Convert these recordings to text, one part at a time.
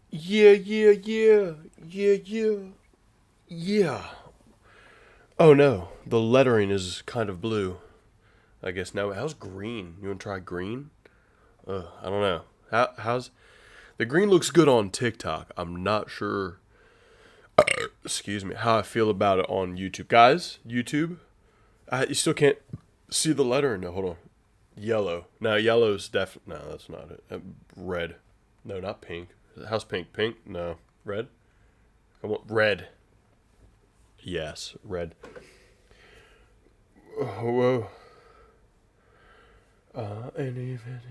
Yeah, yeah, yeah, yeah, yeah, yeah. Oh no, the lettering is kind of blue. I guess now. How's green? You want to try green? I don't know. How's the green looks good on TikTok. I'm not sure. Excuse me. How I feel about it on YouTube, guys. YouTube. You still can't see the lettering. No, hold on. Yellow. No, yellow's definitely. No, that's not it. Red. No, not pink. How's pink? Pink? No. Red. Come on, red. Yes, red. Oh, whoa. And even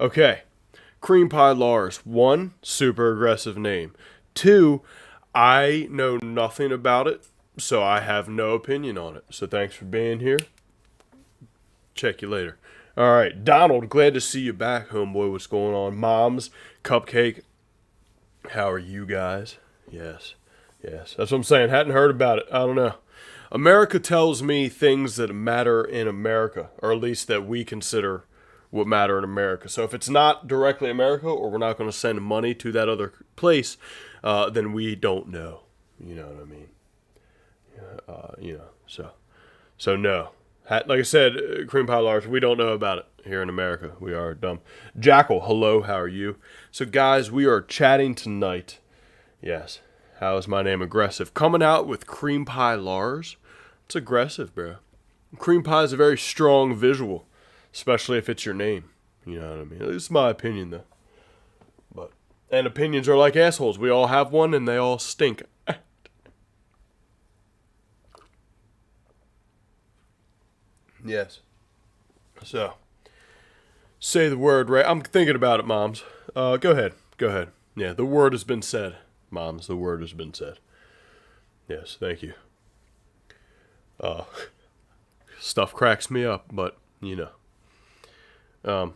okay. Cream Pie Lars. One, super aggressive name. Two, I know nothing about it, so I have no opinion on it. So thanks for being here. Check you later. All right, Donald, glad to see you back, homeboy. What's going on? Mom's Cupcake. How are you guys? Yes. Yes. That's what I'm saying. Hadn't heard about it. I don't know. America tells me things that matter in America, or at least that we consider what matter in America. So if it's not directly America, or we're not going to send money to that other place, then we don't know. You know what I mean? So no. Like I said, Cream Pie Lars, we don't know about it here in America. We are dumb. Jackal, hello, how are you? So guys, we are chatting tonight. Yes. How is my name aggressive? Coming out with Cream Pie Lars. It's aggressive, bro. Cream pie is a very strong visual, especially if it's your name. You know what I mean? It's my opinion, though. And opinions are like assholes. We all have one, and they all stink. Yes. So, say the word, right? I'm thinking about it, moms. Go ahead. Go ahead. Yeah, the word has been said. Moms, the word has been said. Yes, thank you. Uh, Stuff cracks me up, but, you know.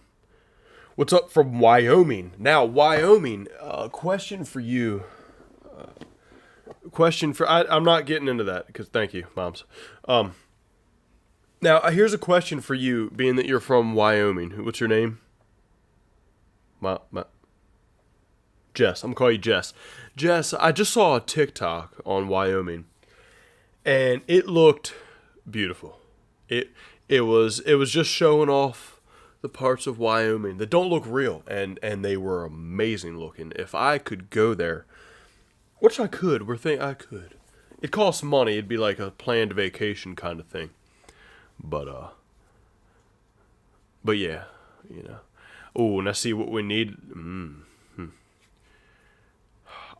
What's up from Wyoming? Now, Wyoming, question for you. I'm not getting into that, because thank you, moms. Now, here's a question for you, being that you're from Wyoming. What's your name? My Jess. I'm going to call you Jess. Jess, I just saw a TikTok on Wyoming, and it looked beautiful. It it was just showing off the parts of Wyoming that don't look real, and they were amazing looking. If I could go there, which I could, I could. It costs money. It'd be like a planned vacation kind of thing. But but yeah, you know. Oh, and I see what we need.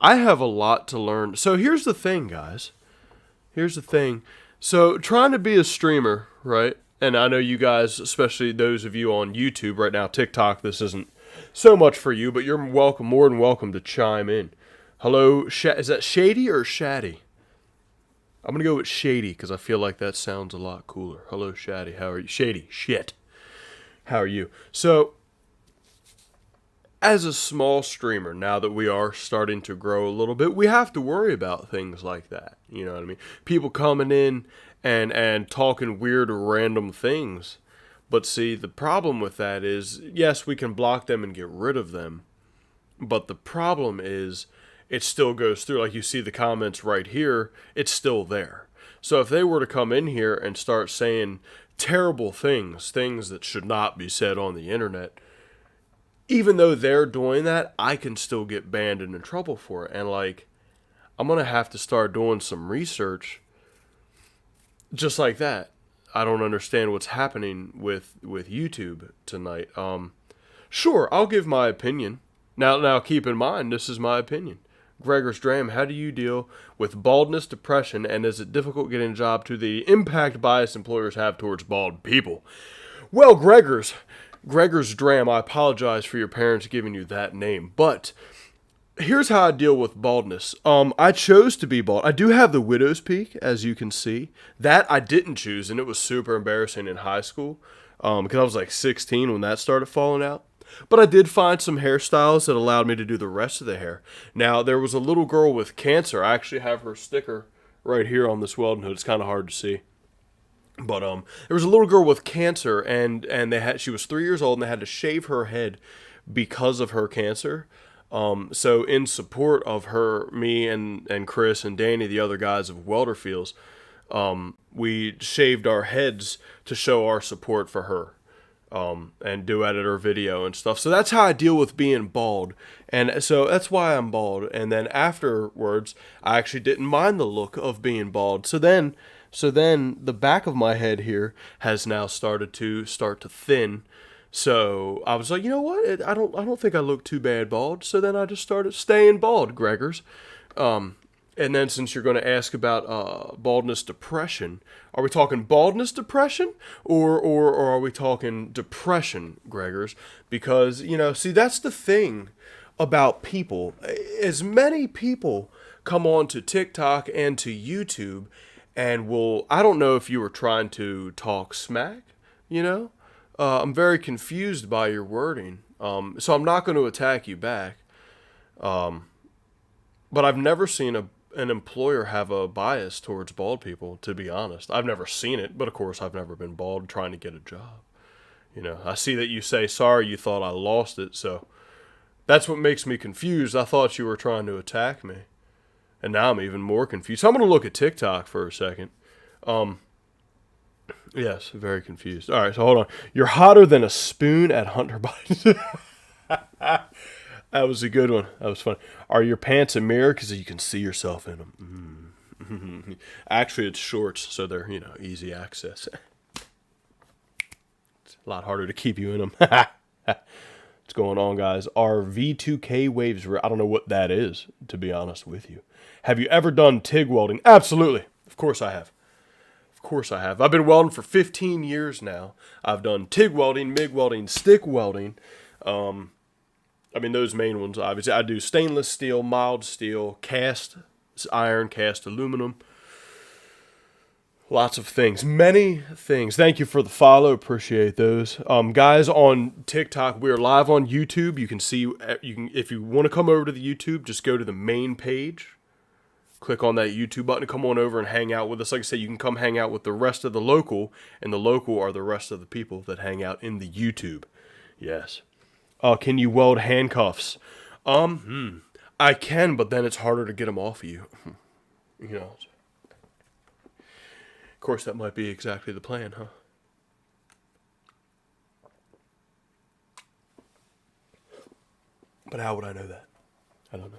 I have a lot to learn. So here's the thing, guys. Here's the thing. So trying to be a streamer, right? And I know you guys, especially those of you on YouTube right now, TikTok, this isn't so much for you, but you're welcome, more than welcome to chime in. Hello, is that Shady or Shaddy? I'm gonna go with Shady because I feel like that sounds a lot cooler. Hello, Shady. How are you? Shady. Shit. How are you? So, as a small streamer, now that we are starting to grow a little bit, we have to worry about things like that. You know what I mean? People coming in and talking weird or random things. But see, the problem with that is, yes, we can block them and get rid of them. But the problem is, it still goes through. Like you see the comments right here, it's still there. So if they were to come in here and start saying terrible things, things that should not be said on the internet, even though they're doing that, I can still get banned and in trouble for it. And like, I'm gonna have to start doing some research just like that. I don't understand what's happening with YouTube tonight. Sure, I'll give my opinion. Now keep in mind, this is my opinion. Gregor's Dram, how do you deal with baldness, depression, and is it difficult getting a job to the impact bias employers have towards bald people? Well, Gregor's Dram, I apologize for your parents giving you that name, but here's how I deal with baldness. I chose to be bald. I do have the widow's peak, as you can see. That I didn't choose, and it was super embarrassing in high school, because I was like 16 when that started falling out. But I did find some hairstyles that allowed me to do the rest of the hair. Now, there was a little girl with cancer. I actually have her sticker right here on this Weldon hood. It's kind of hard to see. But there was a little girl with cancer, and she was 3 years old, and they had to shave her head because of her cancer. So in support of her, me and Chris and Danny, the other guys of Welderfields, we shaved our heads to show our support for her. And do edit her video and stuff. So that's how I deal with being bald. And so that's why I'm bald. And then afterwards, I actually didn't mind the look of being bald. So then the back of my head here has now started to thin. So I was like, you know what? I don't think I look too bad bald. So then I just started staying bald, Gregors. And then since you're going to ask about baldness depression, are we talking baldness depression or are we talking depression, Gregors? Because, see, that's the thing about people. As many people come on to TikTok and to YouTube and I don't know if you were trying to talk smack, I'm very confused by your wording. So I'm not going to attack you back. But I've never seen an employer have a bias towards bald people, to be honest. I've never seen it, but of course I've never been bald trying to get a job. I see that you say, sorry, you thought I lost it, so that's what makes me confused. I thought you were trying to attack me. And now I'm even more confused. So I'm going to look at TikTok for a second. Yes, very confused. All right, so hold on. You're hotter than a spoon at Hunter Biden. That was a good one. That was fun. Are your pants a mirror? Because you can see yourself in them. Mm. Actually, it's shorts, so they're, easy access. It's a lot harder to keep you in them. What's going on, guys? Are V2K waves I don't know what that is, to be honest with you. Have you ever done TIG welding? Absolutely. Of course I have. Of course I have. I've been welding for 15 years now. I've done TIG welding, MIG welding, stick welding. Those main ones, obviously. I do stainless steel, mild steel, cast iron, cast aluminum. Lots of things. Many things. Thank you for the follow. Appreciate those. Guys, on TikTok, we're live on YouTube. You can see, if you want to come over to the YouTube, just go to the main page. Click on that YouTube button to come on over and hang out with us. Like I said, you can come hang out with the rest of the local, and the local are the rest of the people that hang out in the YouTube. Yes. Can you weld handcuffs? I can, but then it's harder to get them off of you. Of course, that might be exactly the plan, huh? But how would I know that? I don't know.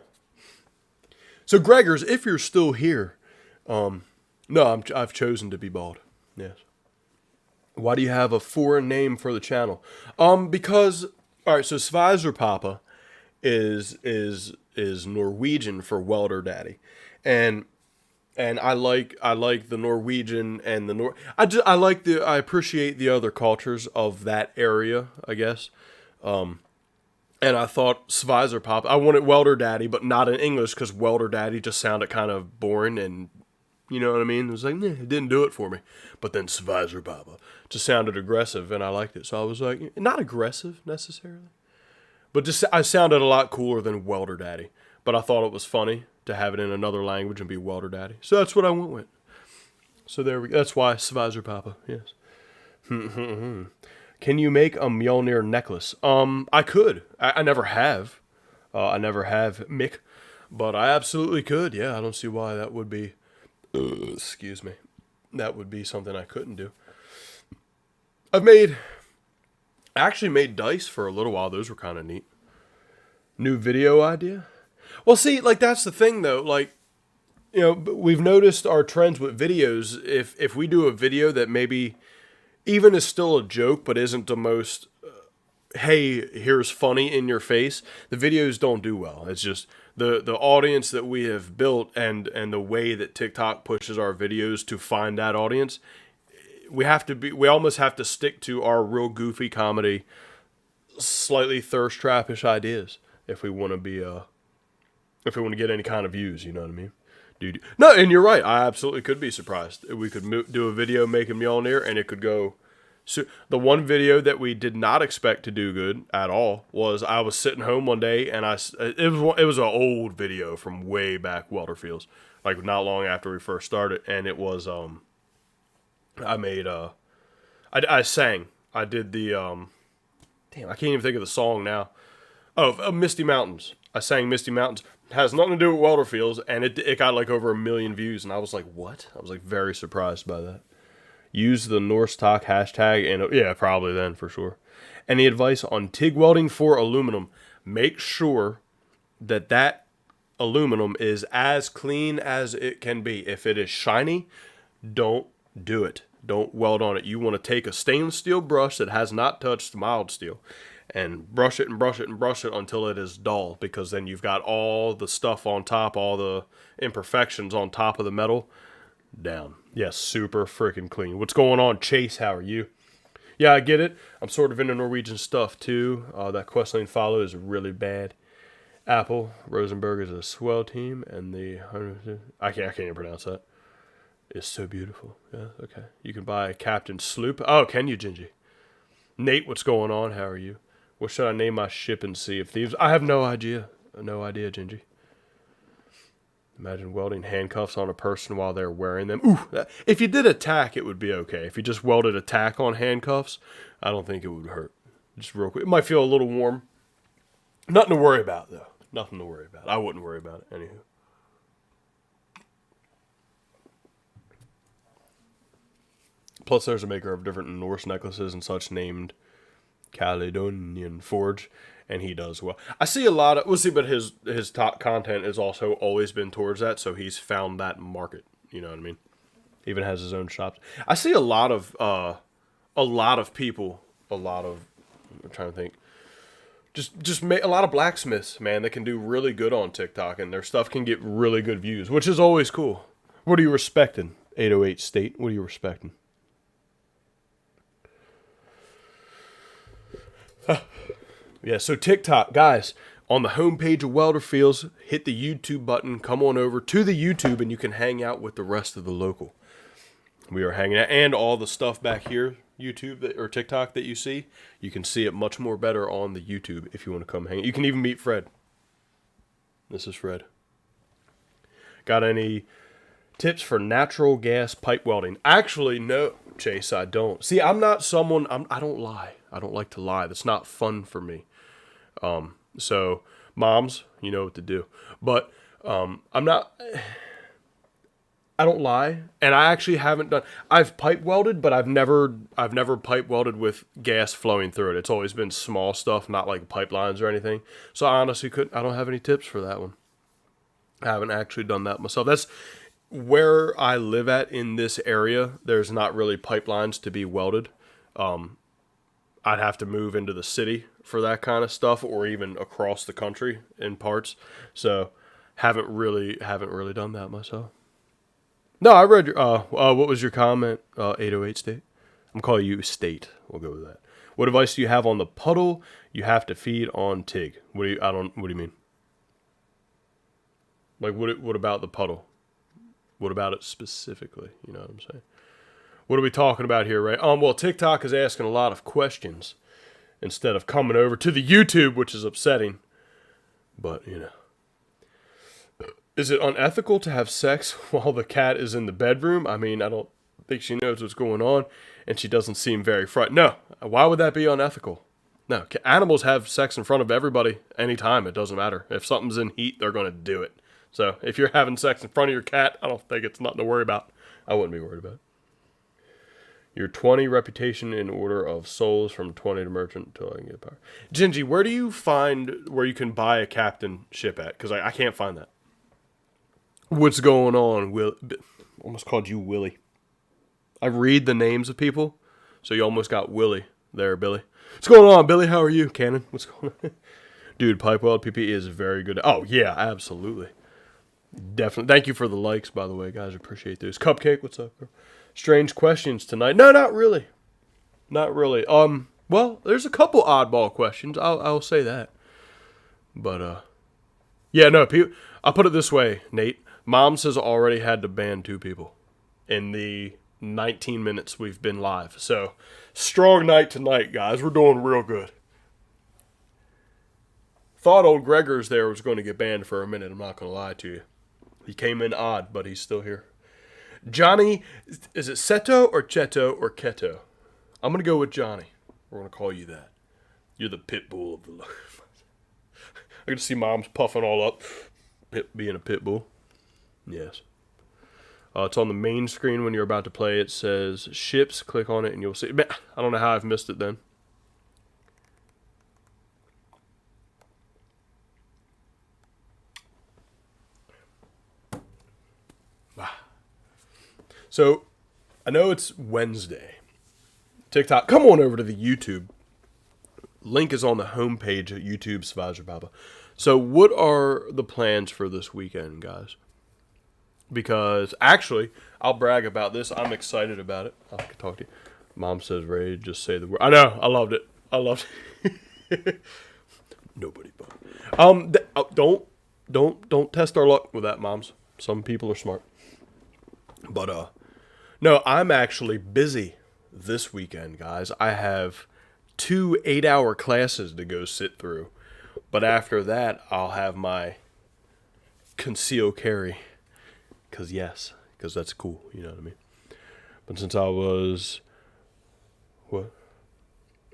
So, Gregors, if you're still here, no, I've chosen to be bald. Yes. Why do you have a foreign name for the channel? Because, all right, so Sveiserpapa is Norwegian for welder daddy, and I like the Norwegian and the I appreciate the other cultures of that area, I guess. And I thought Sveiserpapa, I wanted welder daddy, but not in English because welder daddy just sounded kind of boring and, you know what I mean? It was like, it didn't do it for me. But then Sveiserpapa just sounded aggressive, and I liked it. So I was like, not aggressive necessarily, but just I sounded a lot cooler than welder daddy. But I thought it was funny to have it in another language and be welder daddy. So that's what I went with. So there we go. That's why Sveiserpapa, yes. Can you make a Mjolnir necklace? I could. I never have. I never have, Mick. But I absolutely could. Yeah, I don't see why that would be... excuse me. That would be something I couldn't do. I actually made dice for a little while. Those were kind of neat. New video idea? Well, see, like, that's the thing, though. Like, we've noticed our trends with videos. If we do a video that maybe... even is still a joke, but isn't the most, hey, here's funny in your face, the videos don't do well. It's just the audience that we have built and the way that TikTok pushes our videos to find that audience, we almost have to stick to our real goofy comedy, slightly thirst trappish ideas if we want to get any kind of views, you know what I mean? Dude. No, and you're right. I absolutely could be surprised. We could do a video making Mjolnir, and it could go. So the one video that we did not expect to do good at all was I was sitting home one day, and it was an old video from way back Welderfields, like not long after we first started, and it was I sang. I did the damn, I can't even think of the song now. Oh, Misty Mountains. I sang Misty Mountains. Has nothing to do with Welder Fields, and it got like over 1 million views, and I was like, what? I was like very surprised by that. Use the Norse Talk hashtag, and yeah, probably then for sure. Any advice on TIG welding for aluminum? Make sure that aluminum is as clean as it can be. If it is shiny, don't do it. Don't weld on it. You want to take a stainless steel brush that has not touched mild steel and brush it and brush it and brush it until it is dull, because then you've got all the stuff on top, all the imperfections on top of the metal down. Yes, super freaking clean. What's going on, Chase? How are you? Yeah, I get it. I'm sort of into Norwegian stuff too. That Questlane follow is really bad. Apple Rosenberg is a swell team, and I can't even pronounce that. It's so beautiful. Yeah, okay. You can buy a Captain Sloop. Oh, can you, Gingy? Nate, what's going on? How are you? What should I name my ship in Sea of Thieves? I have no idea. No idea, Gingy. Imagine welding handcuffs on a person while they're wearing them. Ooh, if you did a tack, it would be okay. If you just welded a tack on handcuffs, I don't think it would hurt. Just real quick. It might feel a little warm. Nothing to worry about, though. Nothing to worry about. I wouldn't worry about it, anywho. Plus, there's a maker of different Norse necklaces and such named Caledonian Forge, and he does well. I see a lot of, but his top content has also always been towards that, so he's found that market. You know what I mean? Even has his own shops. I see a lot of people, I'm trying to think, a lot of blacksmiths, man, that can do really good on TikTok, and their stuff can get really good views, which is always cool. What are you respecting, 808 State? What are you respecting? Yeah, so TikTok, guys, on the homepage of Welder Fields, hit the YouTube button, come on over to the YouTube, and you can hang out with the rest of the local. We are hanging out, and all the stuff back here, YouTube or TikTok that you see, you can see it much more better on the YouTube if you want to come hang out. You can even meet Fred. This is Fred. Got any tips for natural gas pipe welding? Actually, no, Chase, I don't. See, I'm not someone, I don't lie. I don't like to lie. That's not fun for me. So moms, you know what to do. But I don't lie, and I actually haven't done. I've pipe welded, but I've never pipe welded with gas flowing through it. It's always been small stuff, not like pipelines or anything. So I honestly I don't have any tips for that one. I haven't actually done that myself. That's where I live at in this area. There's not really pipelines to be welded. I'd have to move into the city for that kind of stuff, or even across the country in parts. So haven't really done that myself. No, I read your, what was your comment, 808 State? I'm calling you State. We'll go with that. What advice do you have on the puddle you have to feed on TIG? What do you mean? Like, what about the puddle? What about it specifically? You know what I'm saying? What are we talking about here, right? Well, TikTok is asking a lot of questions instead of coming over to the YouTube, which is upsetting. But, you know. Is it unethical to have sex while the cat is in the bedroom? I mean, I don't think she knows what's going on, and she doesn't seem very frightened. No, why would that be unethical? No, animals have sex in front of everybody anytime. It doesn't matter. If something's in heat, they're going to do it. So if you're having sex in front of your cat, I don't think it's nothing to worry about. I wouldn't be worried about it. Your 20 reputation in order of souls from 20 to merchant until I can get power. Gingy, where do you find where you can buy a captain ship at? Because I can't find that. What's going on, Will? Almost called you Willie. I read the names of people, so you almost got Willie there, Billy. What's going on, Billy? How are you, Cannon? What's going on? Dude, pipe weld PPE is very good. Oh, yeah, absolutely. Definitely. Thank you for the likes, by the way, guys. Appreciate those. Cupcake, what's up, girl? Strange questions tonight. No, not really. Not really. Well, there's a couple oddball questions. I'll say that. But, yeah, no, I'll put it this way, Nate. Moms has already had to ban 2 people in the 19 minutes we've been live. So, strong night tonight, guys. We're doing real good. Thought old Gregor's there was going to get banned for a minute. I'm not going to lie to you. He came in odd, but he's still here. Johnny, is it Seto or Cheto or Keto? I'm going to go with Johnny. We're going to call you that. You're the pit bull of the life. I can see mom's puffing all up, being a pit bull. Yes. It's on the main screen when you're about to play. It says ships. Click on it and you'll see. I don't know how I've missed it then. So, I know it's Wednesday. TikTok, come on over to the YouTube. Link is on the homepage at YouTube, Svajra Baba. So, what are the plans for this weekend, guys? Because, actually, I'll brag about this. I'm excited about it. I can talk to you. Mom says, Ray, just say the word. I know. I loved it. I loved it. Nobody but. Don't test our luck with that, moms. Some people are smart. But, no, I'm actually busy this weekend, guys. I have 2 8-hour classes to go sit through. But after that, I'll have my conceal carry. Because that's cool. You know what I mean? But since I was... What?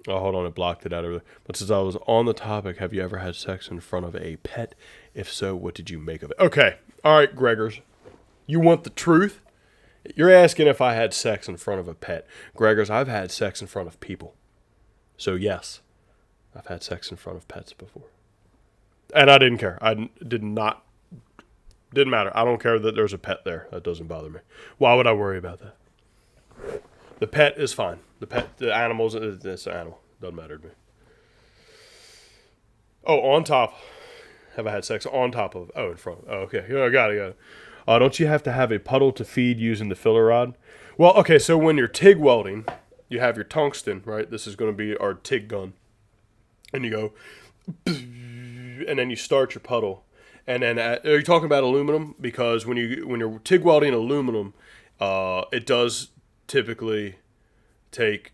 Oh, hold on. It blocked it out over there. But since I was on the topic, have you ever had sex in front of a pet? If so, what did you make of it? Okay. All right, Gregors. You want the truth? You're asking if I had sex in front of a pet. Gregors, I've had sex in front of people. So, yes, I've had sex in front of pets before. And I didn't care. Didn't matter. I don't care that there's a pet there. That doesn't bother me. Why would I worry about that? The pet is fine. The animals, it's an animal. Doesn't matter to me. Oh, on top. Have I had sex on top of? Oh, in front. Oh, okay. I got it. Don't you have to have a puddle to feed using the filler rod? Well, okay, so when you're TIG welding, you have your tungsten, right? This is going to be our TIG gun. And you go, and then you start your puddle. And then, are you talking about aluminum? Because when you're TIG welding aluminum, it does typically take...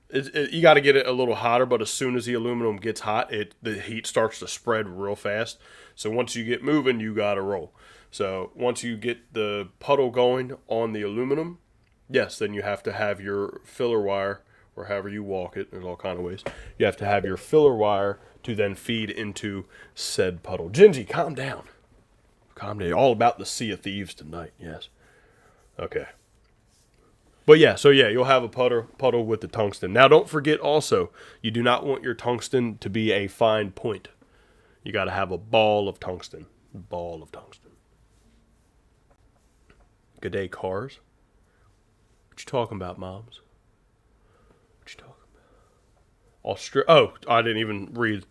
you got to get it a little hotter, but as soon as the aluminum gets hot, the heat starts to spread real fast. So once you get moving, you got to roll. So once you get the puddle going on the aluminum, yes, then you have to have your filler wire, or however you walk it. There's all kind of ways. You have to have your filler wire to then feed into said puddle. Gingy, calm down. Calm down. All about the Sea of Thieves tonight. Yes. Okay. But yeah, you'll have a puddle with the tungsten. Now, don't forget also, you do not want your tungsten to be a fine point. You got to have a ball of tungsten. Ball of tungsten. Good day, cars. What you talking about, moms? What you talking about? Oh, I didn't even read.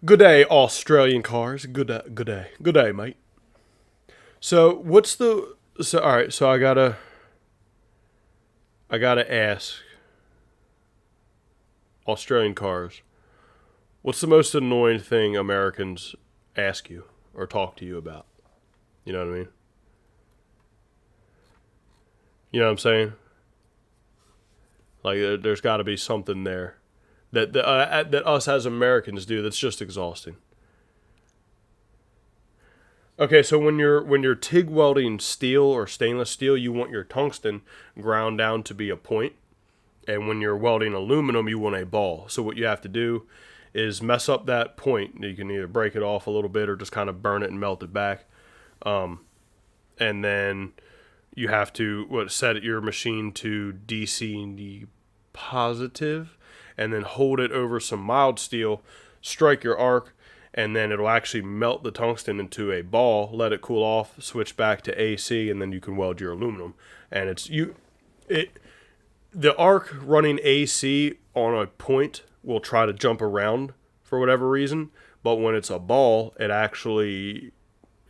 Good day, Australian cars. Good day, mate. So, all right, so I gotta ask Australian cars, what's the most annoying thing Americans ask you or talk to you about? You know what I mean? You know what I'm saying? Like, there's got to be something there that us as Americans do that's just exhausting. Okay, so when you're TIG welding steel or stainless steel, you want your tungsten ground down to be a point, and when you're welding aluminum, you want a ball. So what you have to do is mess up that point. You can either break it off a little bit or just kind of burn it and melt it back, and then you have to set your machine to DC positive, and then hold it over some mild steel, strike your arc, and then it'll actually melt the tungsten into a ball, let it cool off, switch back to AC, and then you can weld your aluminum. And the arc running AC on a point will try to jump around for whatever reason, but when it's a ball, it actually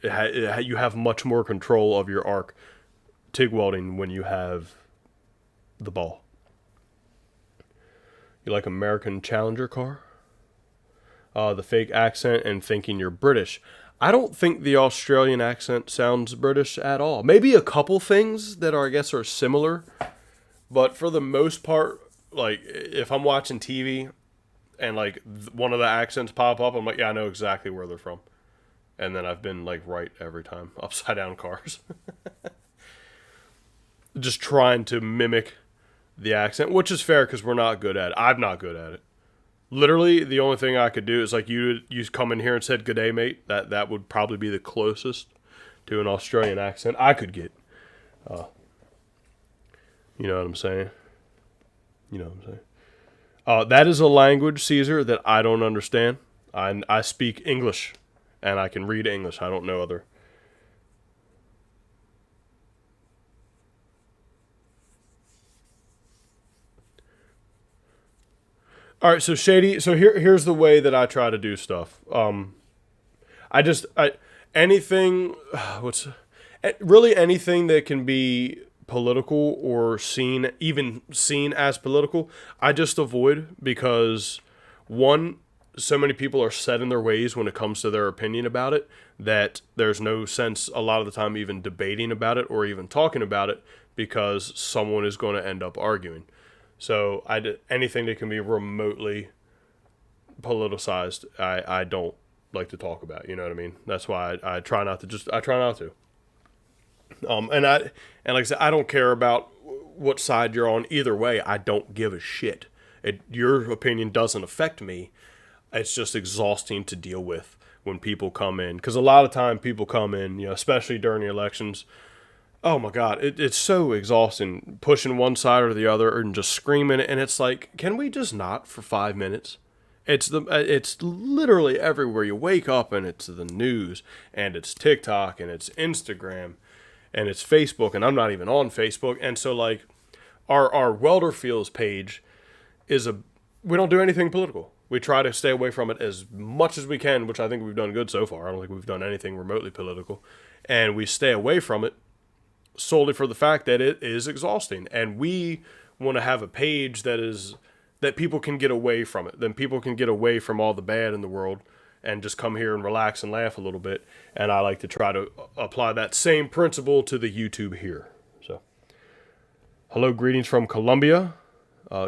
you have much more control of your arc TIG welding when you have the ball. You like American Challenger car? The fake accent and thinking you're British. I don't think the Australian accent sounds British at all. Maybe a couple things that I guess are similar, but for the most part, like if I'm watching TV and like one of the accents pop up, I'm like, yeah, I know exactly where they're from. And then I've been like right every time. Upside down cars. Just trying to mimic the accent, which is fair because we're not good at it. I'm not good at it. Literally, the only thing I could do is like you come in here and said "Good day, mate." That would probably be the closest to an Australian accent I could get. You know what I'm saying? You know what I'm saying? That is a language, Caesar, that I don't understand. I speak English, and I can read English. I don't know other. All right, so Shady. So here's the way that I try to do stuff. I anything. What's really anything that can be political or even seen as political, I just avoid because one, so many people are set in their ways when it comes to their opinion about it that there's no sense a lot of the time even debating about it or even talking about it because someone is going to end up arguing. So anything that can be remotely politicized, I don't like to talk about. You know what I mean? That's why I try not to I try not to. And like I said, I don't care about what side you're on either way. I don't give a shit. Your opinion doesn't affect me. It's just exhausting to deal with when people come in, because a lot of time people come in, especially during the elections. Oh my God, it's so exhausting pushing one side or the other and just screaming. And it's like, can we just not for 5 minutes? It's literally everywhere you wake up, and it's the news, and it's TikTok, and it's Instagram, and it's Facebook, and I'm not even on Facebook. And so like our Welder Fields page is we don't do anything political. We try to stay away from it as much as we can, which I think we've done good so far. I don't think we've done anything remotely political. And we stay away from it solely for the fact that it is exhausting. And we want to have a page that people can get away from it. Then people can get away from all the bad in the world and just come here and relax and laugh a little bit. And I like to try to apply that same principle to the YouTube here. So, hello, greetings from Colombia.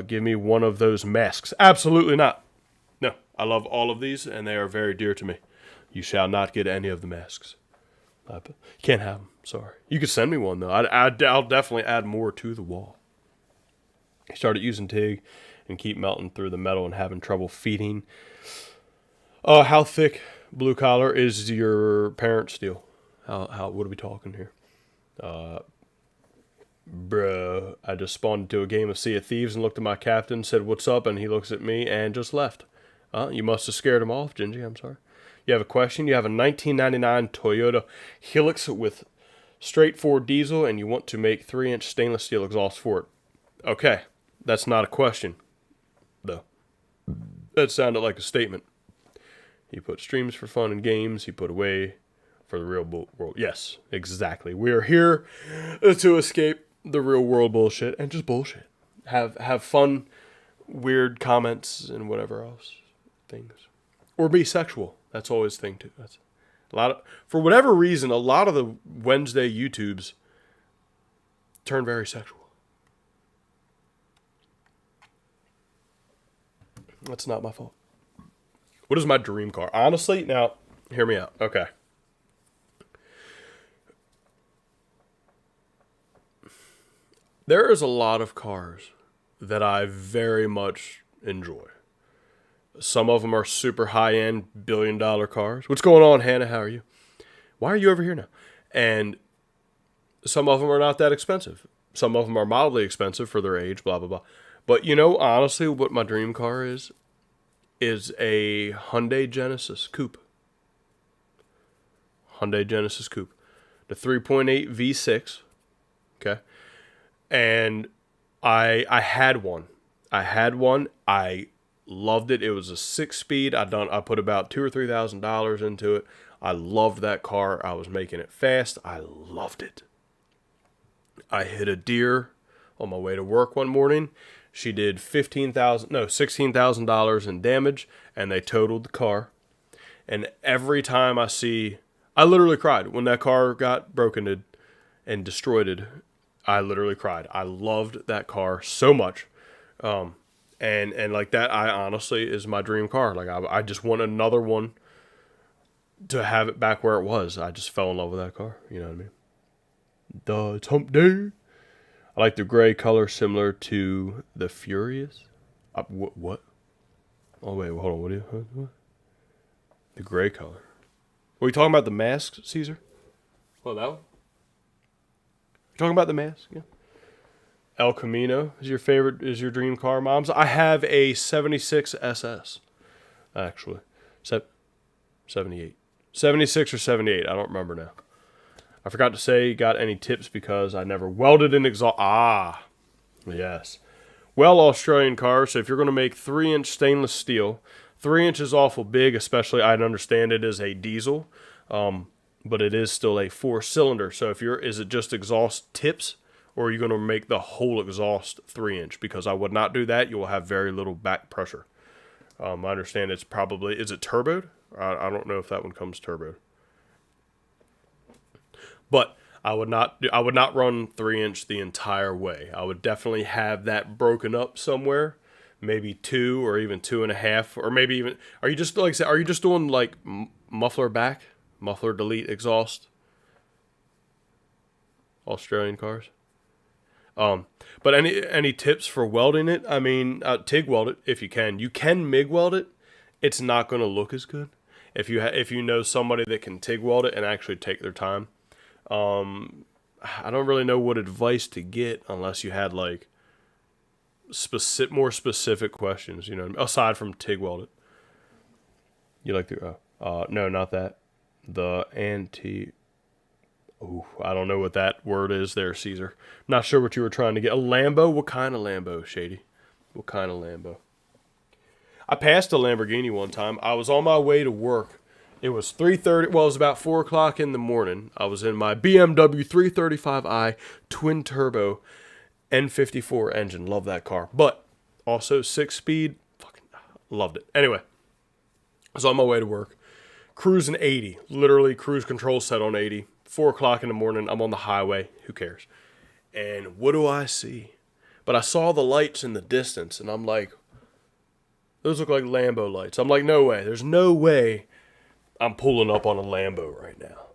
Give me one of those masks. Absolutely not. No, I love all of these, and they are very dear to me. You shall not get any of the masks. I can't have them. Sorry. You could send me one, though. I'll definitely add more to the wall. I started using TIG and keep melting through the metal and having trouble feeding. How thick blue collar is your parents' steel? What are we talking here? Bruh, I just spawned into a game of Sea of Thieves and looked at my captain, said what's up, and he looks at me and just left. You must have scared him off, Gingy, I'm sorry. You have a question? You have a 1999 Toyota Hilux with straight 4 diesel, and you want to make 3-inch stainless steel exhaust for it. Okay, that's not a question, though. That sounded like a statement. He put streams for fun and games. He put away for the real world. Yes, exactly. We are here to escape the real world bullshit and just bullshit. Have fun, weird comments and whatever else things, or be sexual. That's always a thing too. That's a lot of, for whatever reason, a lot of the Wednesday YouTubes turn very sexual. That's not my fault. What is my dream car? Honestly, now hear me out. Okay. There is a lot of cars that I very much enjoy. Some of them are super high-end, billion-dollar cars. What's going on, Hannah? How are you? Why are you over here now? And some of them are not that expensive. Some of them are mildly expensive for their age, blah, blah, blah. But honestly, what my dream car is a Hyundai Genesis Coupe. Hyundai Genesis Coupe. The 3.8 V6. Okay. And I had one. I loved it. It was a 6-speed. I put about $2,000 or $3,000 into it. I loved that car. I was making it fast. I loved it. I hit a deer on my way to work one morning. She did $16,000 in damage, and they totaled the car. And every time I literally cried when that car got broken and destroyed. I literally cried. I loved that car so much. And like that, I honestly is my dream car. Like I just want another one to have it back where it was. I just fell in love with that car. You know what I mean? It's hump day. I like the gray color similar to the Furious. What? Oh wait, hold on. What? The gray color. Were you talking about the mask, Caesar? Well, that one. You talking about the mask? Yeah. El Camino is your favorite? Is your dream car, moms? I have a '76 SS, actually. 78, 76 or 78. I don't remember now. I forgot to say, got any tips because I never welded an exhaust. Ah, yes. Well, Australian cars. So if you're going to make 3-inch stainless steel, 3 inch is awful big, especially I understand it is a diesel, but it is still a 4-cylinder. So is it just exhaust tips, or are you going to make the whole exhaust 3-inch? Because I would not do that. You will have very little back pressure. I understand is it turboed? I don't know if that one comes turboed. But I would not run 3-inch the entire way. I would definitely have that broken up somewhere, maybe 2 or even 2.5, or maybe even. Are you just doing like muffler delete exhaust? Australian cars. But any tips for welding it? I mean, TIG weld it if you can. You can MIG weld it. It's not going to look as good if you know somebody that can TIG weld it and actually take their time. I don't really know what advice to get unless you had like more specific questions, aside from TIG weld it. You like the no, not that. The I don't know what that word is there, Caesar. Not sure what you were trying to get. A Lambo? What kind of Lambo, Shady? What kind of Lambo? I passed a Lamborghini one time. I was on my way to work. It was 3:30. Well, it was about 4 o'clock in the morning. I was in my BMW 335i twin turbo N54 engine. Love that car. But also 6-speed. Fucking loved it. Anyway, I was on my way to work. Cruising 80. Literally cruise control set on 80. 4 o'clock in the morning. I'm on the highway. Who cares? And what do I see? But I saw the lights in the distance, and I'm like, those look like Lambo lights. I'm like, no way. There's no way I'm pulling up on a Lambo right now.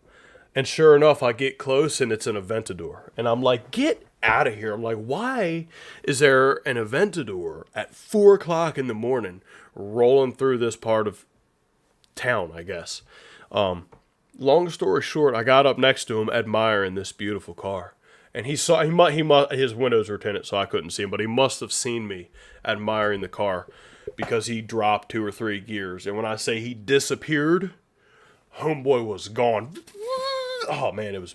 And sure enough, I get close, and it's an Aventador. And I'm like, get out of here. I'm like, why is there an Aventador at 4 o'clock in the morning rolling through this part of town, I guess? Long story short, I got up next to him admiring this beautiful car. And his windows were tinted, so I couldn't see him, but he must have seen me admiring the car because he dropped 2 or 3 gears. And when I say he disappeared, homeboy was gone. Oh man, it was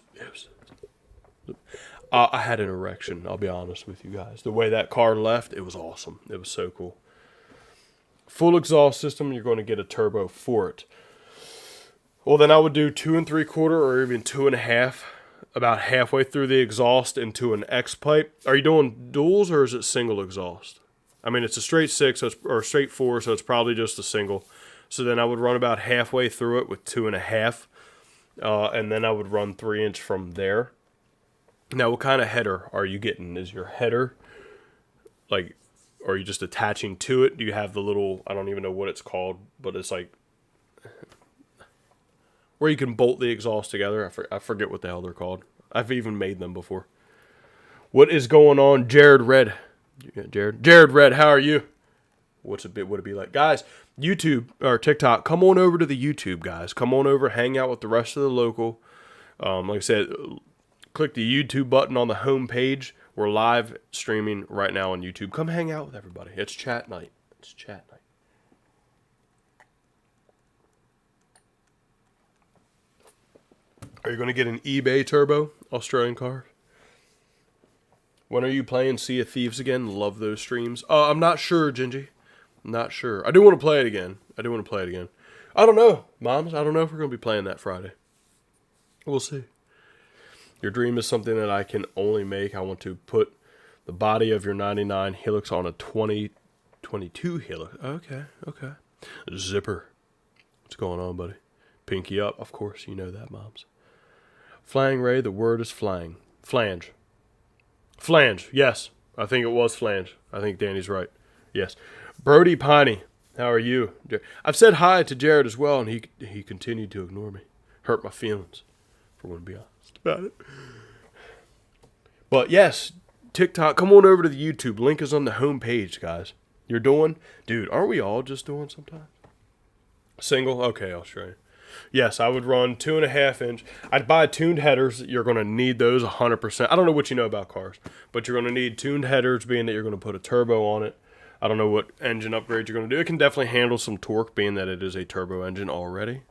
I had an erection, I'll be honest with you guys. The way that car left, it was awesome. It was so cool. Full exhaust system, you're going to get a turbo for it. Well, then I would do 2 3/4 or even 2.5, about halfway through the exhaust into an X pipe. Are you doing duals or is it single exhaust? I mean, it's a straight 6 or straight 4, so it's probably just a single. So then I would run about halfway through it with 2.5, and then I would run 3-inch from there. Now, what kind of header are you getting? Is your header, like, are you just attaching to it? Do you have the little, I don't even know what it's called, but it's like, where you can bolt the exhaust together. I forget what the hell they're called. I've even made them before. What is going on, Jared Red? Jared Red, how are you? Would it be like? Guys, YouTube or TikTok, come on over to the YouTube, guys. Come on over, hang out with the rest of the local. Like I said, click the YouTube button on the home page. We're live streaming right now on YouTube. Come hang out with everybody. It's chat night. Are you going to get an eBay turbo Australian car? When are you playing Sea of Thieves again? Love those streams. I'm not sure, Gingy. I'm not sure. I do want to play it again. I don't know, Moms. I don't know if we're going to be playing that Friday. We'll see. Your dream is something that I can only make. I want to put the body of your 99 Hilux on a 2022 Hilux. Okay. Zipper. What's going on, buddy? Pinky up. Of course, you know that, Moms. Flying Ray, the word is flying. Flange, yes. I think it was flange. I think Danny's right. Yes. Brody Piney, how are you? I've said hi to Jared as well, and he continued to ignore me. Hurt my feelings, if we're going to be honest about it. But yes, TikTok, come on over to the YouTube. Link is on the home page, guys. You're doing, dude, aren't we all just doing sometimes? Single? Okay, I'll show you. Yes, I would run 2.5 inch. I'd buy tuned headers. You're going to need those 100%. I don't know what you know about cars, but you're going to need tuned headers, being that you're going to put a turbo on it. I don't know what engine upgrade you're going to do. It can definitely handle some torque, being that it is a turbo engine already.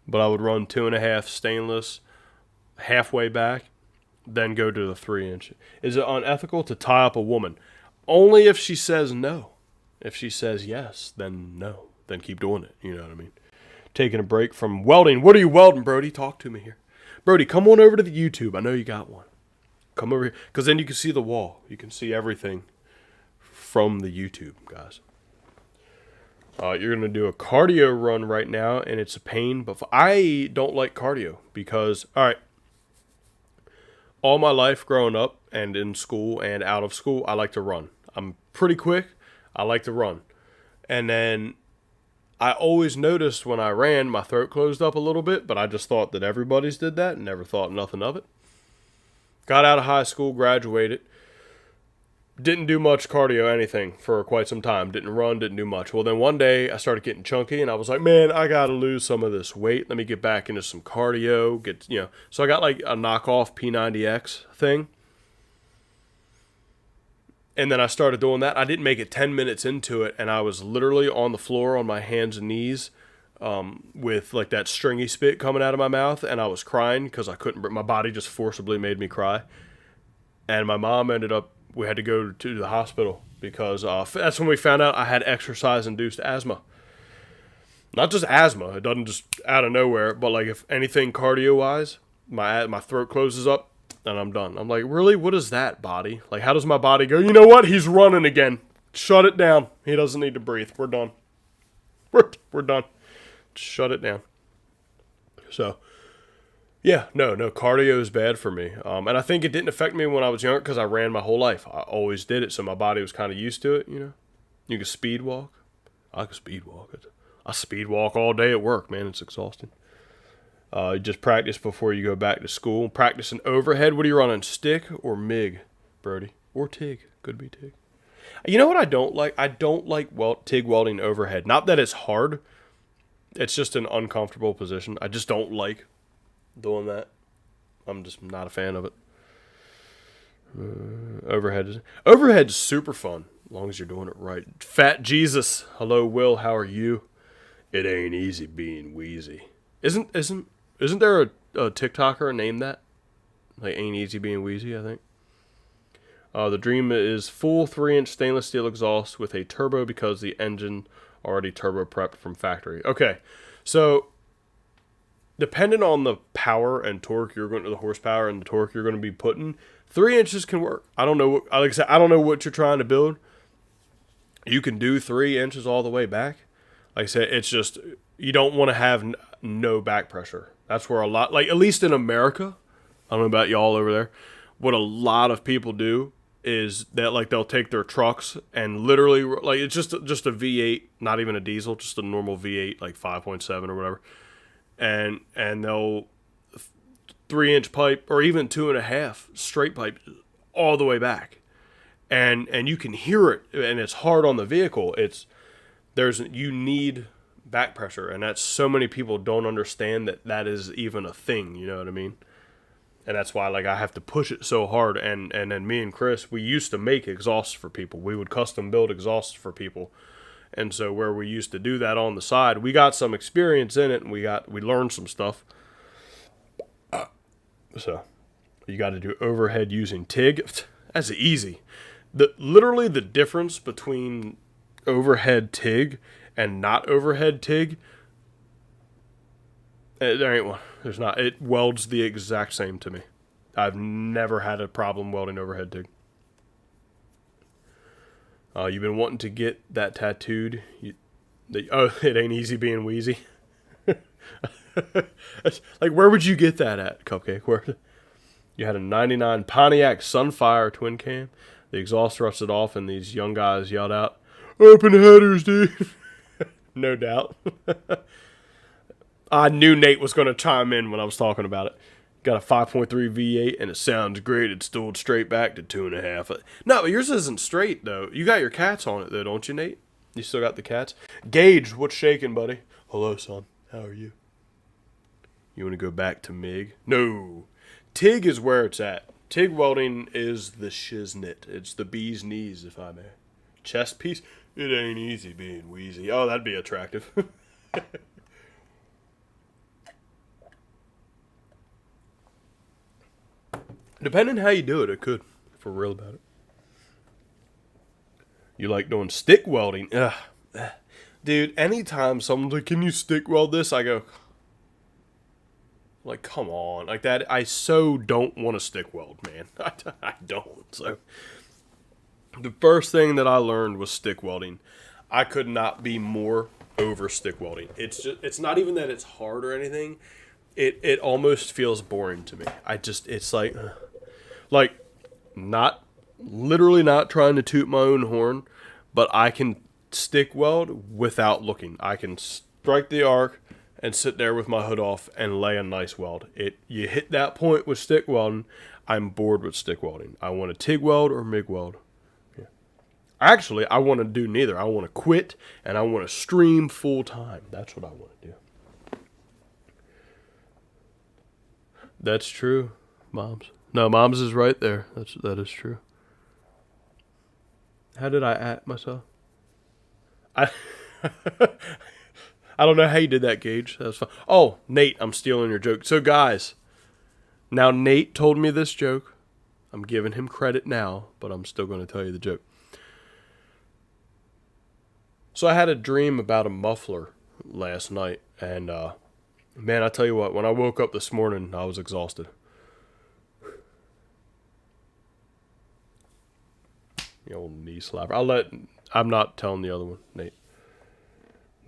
But I would run 2.5 stainless halfway back, then go to the 3 inch. Is it unethical to tie up a woman? Only if she says no. If she says yes, then no. Then keep doing it. You know what I mean? Taking a break from welding. What are you welding, Brody? Talk to me here. Brody, come on over to the YouTube. I know you got one. Come over here. Because then you can see the wall. You can see everything from the YouTube, guys. You're going to do a cardio run right now, and it's a pain. But I don't like cardio because, all right, all my life growing up and in school and out of school, I like to run. I'm pretty quick. I like to run. And then I always noticed when I ran, my throat closed up a little bit, but I just thought that everybody's did that and never thought nothing of it. Got out of high school, graduated. Didn't do much cardio, anything, for quite some time. Didn't run, didn't do much. Well, then one day I started getting chunky, and I was like, man, I got to lose some of this weight. Let me get back into some cardio. So I got like a knockoff P90X thing. And then I started doing that. I didn't make it 10 minutes into it, and I was literally on the floor on my hands and knees with like that stringy spit coming out of my mouth, and I was crying because I couldn't. My body just forcibly made me cry. And my mom we had to go to the hospital because that's when we found out I had exercise-induced asthma. Not just asthma. It doesn't just out of nowhere, but like if anything cardio-wise, my throat closes up, and I'm done. I'm like, really? What is that, body? Like, how does my body go, you know what? He's running again. Shut it down. He doesn't need to breathe. We're done. We're done. Shut it down. So, yeah, no, cardio is bad for me. And I think it didn't affect me when I was younger because I ran my whole life. I always did it, so my body was kind of used to it, you know. You can speed walk. I can speed walk. I speed walk all day at work, man. It's exhausting. Just practice before you go back to school. Practice an overhead. What are you running, stick or MIG, Brody? Or TIG. Could be TIG. You know what I don't like? I don't like TIG welding overhead. Not that it's hard. It's just an uncomfortable position. I just don't like doing that. I'm just not a fan of it. Overhead's super fun, as long as you're doing it right. Fat Jesus. Hello, Will. How are you? It ain't easy being wheezy. Isn't there a TikToker named that? Like, ain't easy being wheezy, I think. The Dream is full 3-inch stainless steel exhaust with a turbo because the engine already turbo prepped from factory. Okay, so depending on the power and torque the horsepower and the torque you're going to be putting, 3 inches can work. I don't know like I said, I don't know what you're trying to build. You can do 3 inches all the way back. Like I said, it's just you don't want to have no back pressure. That's where a lot, like at least in America, I don't know about y'all over there, what a lot of people do is that like they'll take their trucks and literally like it's just a V8, not even a diesel, just a normal V8 like 5.7 or whatever, and they'll 3-inch pipe or even 2.5 straight pipe all the way back, and you can hear it, and it's hard on the vehicle. You need back pressure, and that's so many people don't understand that is even a thing. You know what I mean? And that's why, like, I have to push it so hard. And then me and Chris, we used to make exhausts for people. We would custom build exhausts for people. And so where we used to do that on the side, we got some experience in it, and we learned some stuff. So you got to do overhead using TIG. That's easy. Literally the difference between overhead TIG and not overhead TIG, there ain't one. There's not. It welds the exact same to me. I've never had a problem welding overhead TIG. You've been wanting to get that tattooed. It ain't easy being wheezy. Like, where would you get that at, Cupcake? Where you had a 99 Pontiac Sunfire twin cam. The exhaust rusted off, and these young guys yelled out, "Open headers, dude." No doubt. I knew Nate was going to chime in when I was talking about it. Got a 5.3 V8 and it sounds great. It's stooled straight back to 2.5. No, but yours isn't straight though. You got your cats on it though, don't you, Nate? You still got the cats? Gage, what's shaking, buddy? Hello, son. How are you? You want to go back to MIG? No. TIG is where it's at. TIG welding is the shiznit. It's the bee's knees, if I may. Chest piece? It ain't easy being wheezy. Oh, that'd be attractive. Depending how you do it, it could. If we're real about it. You like doing stick welding? Ugh. Dude, anytime someone's like, can you stick weld this? I go, like, come on. Like that, I so don't want to stick weld, man. I don't. So, the first thing that I learned was stick welding. I could not be more over stick welding. It's not even that it's hard or anything. It almost feels boring to me. It's like, not, literally not trying to toot my own horn, but I can stick weld without looking. I can strike the arc and sit there with my hood off and lay a nice weld. You hit that point with stick welding, I'm bored with stick welding. I want to TIG weld or MIG weld. Yeah. Actually, I want to do neither. I want to quit and I want to stream full time. That's what I want to do. That's true, Moms. No, Moms is right there. That is true. How did I at myself? I I don't know how you did that, Gage. That's fine. Oh, Nate, I'm stealing your joke. So, guys, now Nate told me this joke. I'm giving him credit now, but I'm still going to tell you the joke. So I had a dream about a muffler last night, and man, I tell you what, when I woke up this morning, I was exhausted. The old knee slapper. I'm not telling the other one, Nate.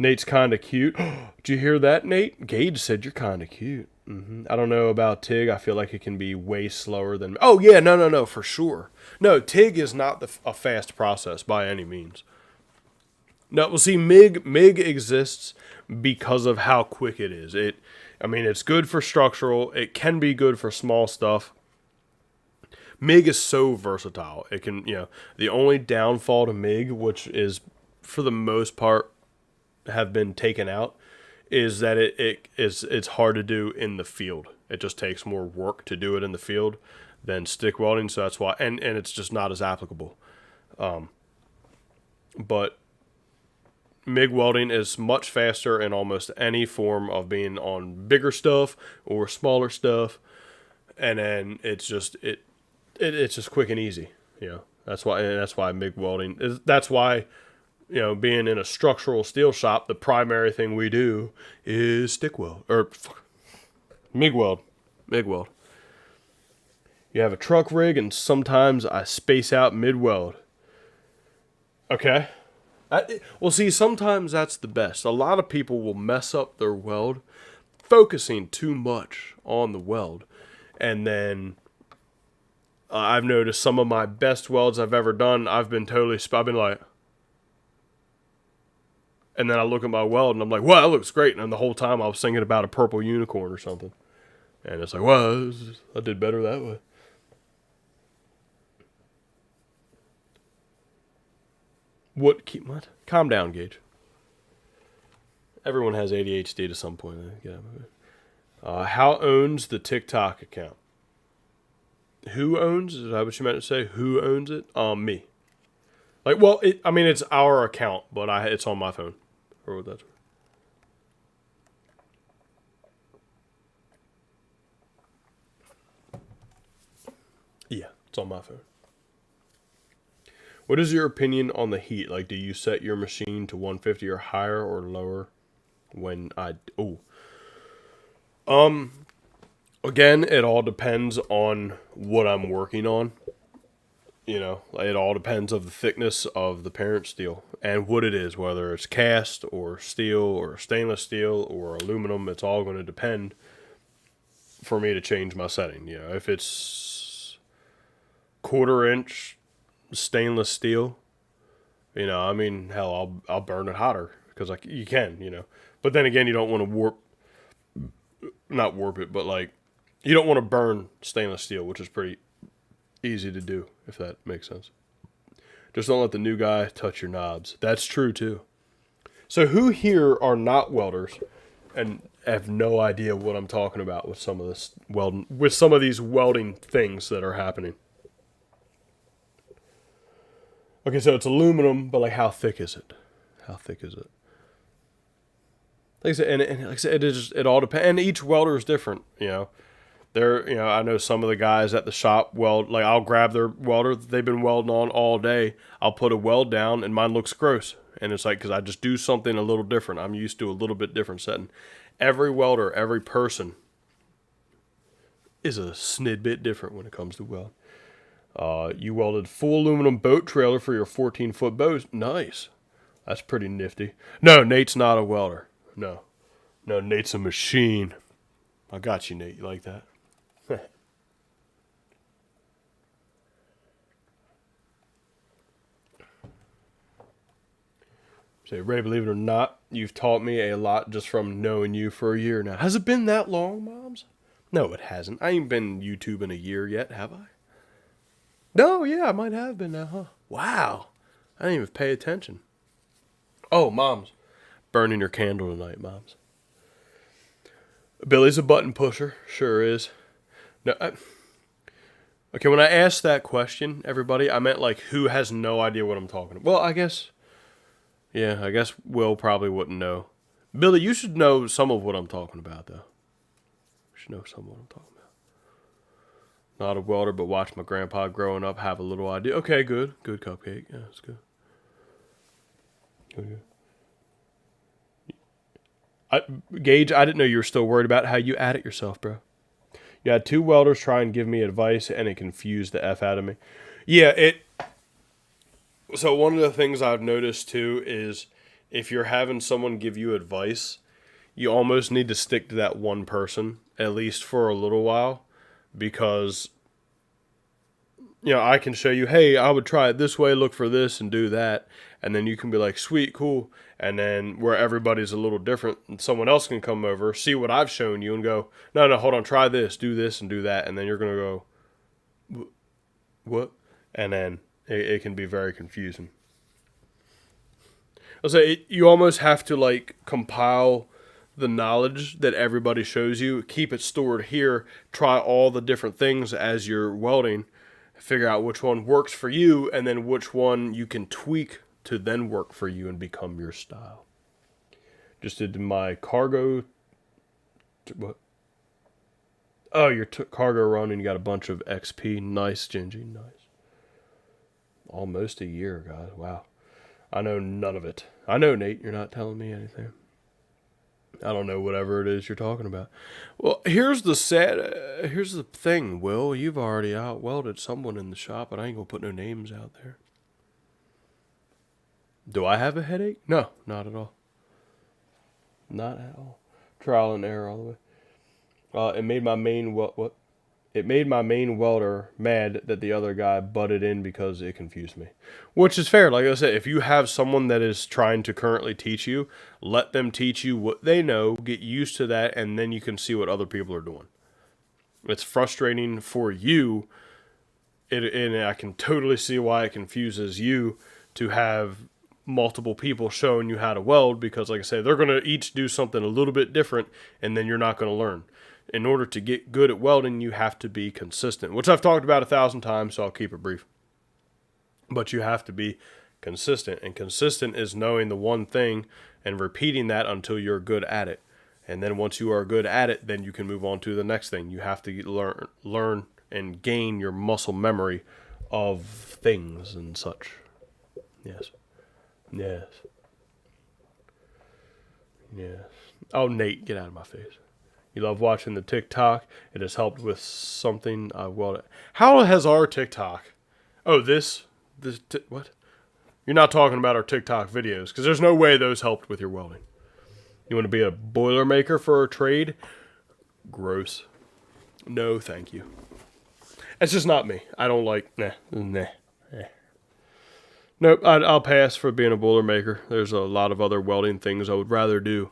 Nate's kind of cute. Did you hear that, Nate? Gage said you're kind of cute. I don't know about TIG. I feel like it can be way slower than... Oh, yeah, no, for sure. No, TIG is not a fast process by any means. No, well, see, MIG exists because of how quick it is. It's good for structural. It can be good for small stuff. MIG is so versatile. It can, the only downfall to MIG, which is for the most part have been taken out, is that it's hard to do in the field. It just takes more work to do it in the field than stick welding. So that's why, and it's just not as applicable. But MIG welding is much faster in almost any form of being on bigger stuff or smaller stuff, and then it's just quick and easy. That's why MIG welding is. That's why, being in a structural steel shop, the primary thing we do is stick weld or MIG weld. MIG weld. You have a truck rig, and sometimes I space out mid weld. Okay. Well, see, sometimes that's the best. A lot of people will mess up their weld, focusing too much on the weld, and then I've noticed some of my best welds I've ever done. I've been like, and then I look at my weld and I'm like, wow, that looks great. And the whole time I was thinking about a purple unicorn or something, and it's like, well, I did better that way. What? Calm down, Gage. Everyone has ADHD to some point. How owns the TikTok account? Who owns? Is that what you meant to say? Who owns it? Me. It's our account, but it's on my phone. Or what that's. Yeah, it's on my phone. What is your opinion on the heat? Like, do you set your machine to 150 or higher or lower? Again, it all depends on what I'm working on. It all depends of the thickness of the parent steel and what it is, whether it's cast or steel or stainless steel or aluminum. It's all going to depend for me to change my setting. If it's 1/4 inch stainless steel, hell, I'll burn it hotter because you can. But then again, you don't want to not warp it, but like You don't want to burn stainless steel, which is pretty easy to do, if that makes sense. Just don't let the new guy touch your knobs. That's true too. So who here are not welders and have no idea what I'm talking about with some of this welding, with some of these welding things that are happening? Okay, so it's aluminum, but like how thick is it? How thick is it? Like I said, and like I said, it all depends. And each welder is different, you know. I know some of the guys at the shop weld, like I'll grab their welder that they've been welding on all day. I'll put a weld down and mine looks gross. And it's like, because I just do something a little different. I'm used to a little bit different setting. Every welder, every person is a snid bit different when it comes to weld. You welded full aluminum boat trailer for your 14-foot boat. Nice. That's pretty nifty. No, Nate's not a welder. No, Nate's a machine. I got you, Nate. You like that? Say, Ray, believe it or not, you've taught me a lot just from knowing you for a year now. Has it been that long, Moms? No, it hasn't. I ain't been YouTubing a year yet, have I? No, yeah, I might have been now, huh? Wow. I didn't even pay attention. Oh, Moms. Burning your candle tonight, Moms. Billy's a button pusher. Sure is. No, okay, when I asked that question, everybody, I meant like who has no idea what I'm talking about. Well, I guess Will probably wouldn't know. Billy, you should know some of what I'm talking about, though. You should know some of what I'm talking about. Not a welder, but watch my grandpa growing up have a little idea. Okay, good. Good cupcake. Yeah, that's good. Good. Gage, I didn't know you were still worried about how you at it yourself, bro. You had two welders try and give me advice, and it confused the F out of me. Yeah, So one of the things I've noticed, too, is if you're having someone give you advice, you almost need to stick to that one person, at least for a little while, because, I can show you, hey, I would try it this way, look for this, and do that, and then you can be like, sweet, cool. And then where everybody's a little different, and someone else can come over, see what I've shown you, and go, no, hold on, try this, and do that. And then you're going to go, what? And then it can be very confusing. I'll say you almost have to like compile the knowledge that everybody shows you, keep it stored here, try all the different things as you're welding, figure out which one works for you, and then which one you can tweak to then work for you and become your style. Just did my cargo. What? Oh, your cargo run and you got a bunch of XP. Nice, Gingy. Nice. Almost a year, guys. Wow. I know none of it. I know, Nate, you're not telling me anything. I don't know whatever it is you're talking about. Well, here's the thing, Will. You've already out-welded someone in the shop, and I ain't going to put no names out there. Do I have a headache? No, not at all. Not at all. Trial and error all the way. It made my main welder mad that the other guy butted in because it confused me. Which is fair. Like I said, if you have someone that is trying to currently teach you, let them teach you what they know, get used to that, and then you can see what other people are doing. It's frustrating for you, and I can totally see why it confuses you to have multiple people showing you how to weld, because like I say, they're going to each do something a little bit different, and then you're not going to learn. In order to get good at welding, you have to be consistent, which I've talked about 1,000 times, so I'll keep it brief. But you have to be consistent, and consistent is knowing the one thing and repeating that until you're good at it. And then once you are good at it, then you can move on to the next thing. You have to learn and gain your muscle memory of things and such. Yes. Oh, Nate, get out of my face. You love watching the TikTok. It has helped with something I welded. How has our TikTok? Oh, what? You're not talking about our TikTok videos, because there's no way those helped with your welding. You want to be a Boilermaker for a trade? Gross. No, thank you. It's just not me. I don't like, Nope, I'll pass for being a Boilermaker. There's a lot of other welding things I would rather do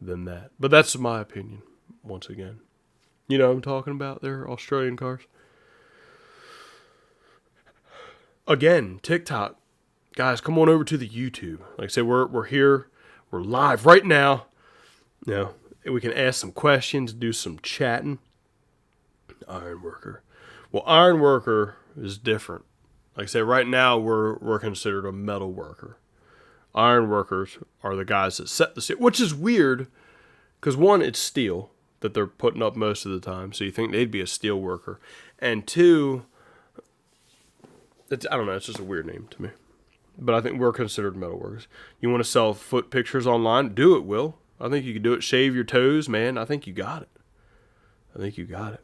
than that. But that's my opinion, once again. You know what I'm talking about there, Australian cars. Again, TikTok. Guys, come on over to the YouTube. Like I said, we're here. We're live right now. You know, we can ask some questions, do some chatting. Ironworker. Well, ironworker is different. Like I said, right now we're considered a metal worker. Iron workers are the guys that set the steel, which is weird because one, it's steel that they're putting up most of the time, so you think they'd be a steel worker, and two, I don't know, it's just a weird name to me. But I think we're considered metal workers. You want to sell foot pictures online? Do it, Will. I think you can do it. Shave your toes, man. I think you got it.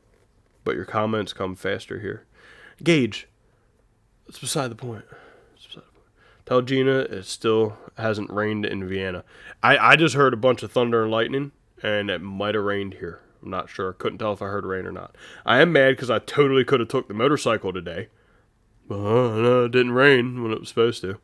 But your comments come faster here. Gage, it's beside the point. Tell Gina it still hasn't rained in Vienna. I just heard a bunch of thunder and lightning, and it might have rained here. I'm not sure. Couldn't tell if I heard rain or not. I am mad because I totally could have took the motorcycle today. No, it didn't rain when it was supposed to.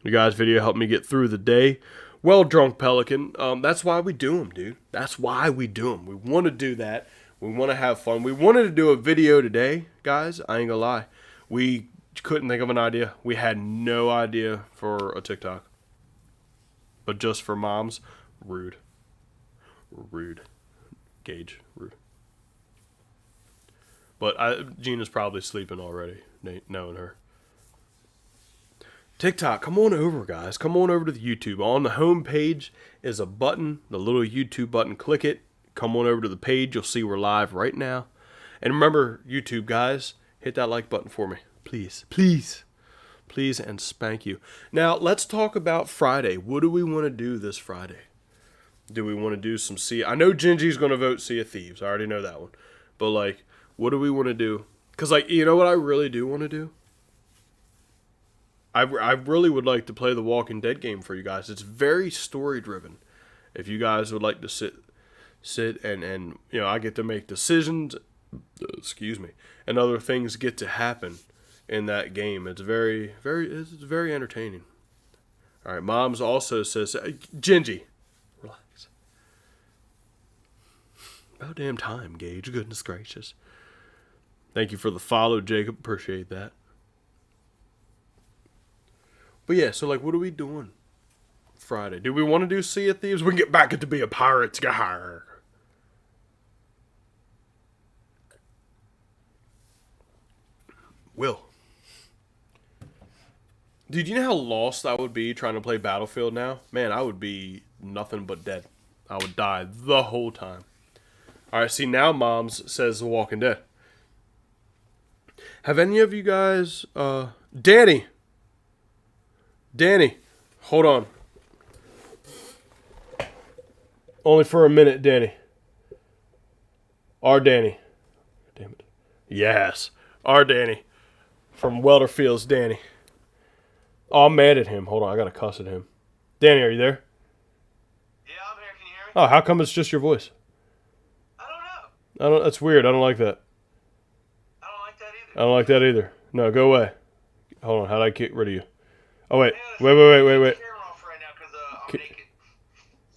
You guys' video helped me get through the day. Well, Drunk Pelican, that's why we do them, dude. That's why we do them. We want to do that. We want to have fun. We wanted to do a video today, guys. I ain't gonna lie. We couldn't think of an idea. We had no idea for a TikTok. But just for moms, rude. Gage, rude. But Gina's probably sleeping already, knowing her. TikTok, come on over, guys. Come on over to the YouTube. On the home page is a button, the little YouTube button. Click it. Come on over to the page. You'll see we're live right now. And remember, YouTube guys, hit that like button for me. Please, and spank you. Now, let's talk about Friday. What do we want to do this Friday? Do we want to do some I know Gingy's going to vote Sea of Thieves. I already know that one. But, like, what do we want to do? Because, like, you know what I really do want to do? I really would like to play the Walking Dead game for you guys. It's very story-driven. If you guys would like to sit and you know, I get to make decisions, and other things get to happen in that game. It's very entertaining. All right, Moms also says, Gingy, relax. About damn time, Gage. Goodness gracious. Thank you for the follow, Jacob. Appreciate that. But yeah, so like, what are we doing Friday? Do we want to do Sea of Thieves? We can get back into being pirates. Gah. Will. Dude, you know how lost I would be trying to play Battlefield now? Man, I would be nothing but dead. I would die the whole time. Alright, see, now Moms says The Walking Dead. Have any of you guys, Danny, hold on. Only for a minute, Danny. Our Danny. Damn it. Yes, our Danny. From Welderfields, Danny. Oh, I'm mad at him. Hold on, I gotta cuss at him. Danny, are you there? Yeah, I'm here. Can you hear me? Oh, how come it's just your voice? I don't know. That's weird. I don't like that. I don't like that either. I don't like that either. No, go away. Hold on, how do I get rid of you? Oh, wait. Wait. Camera off right now because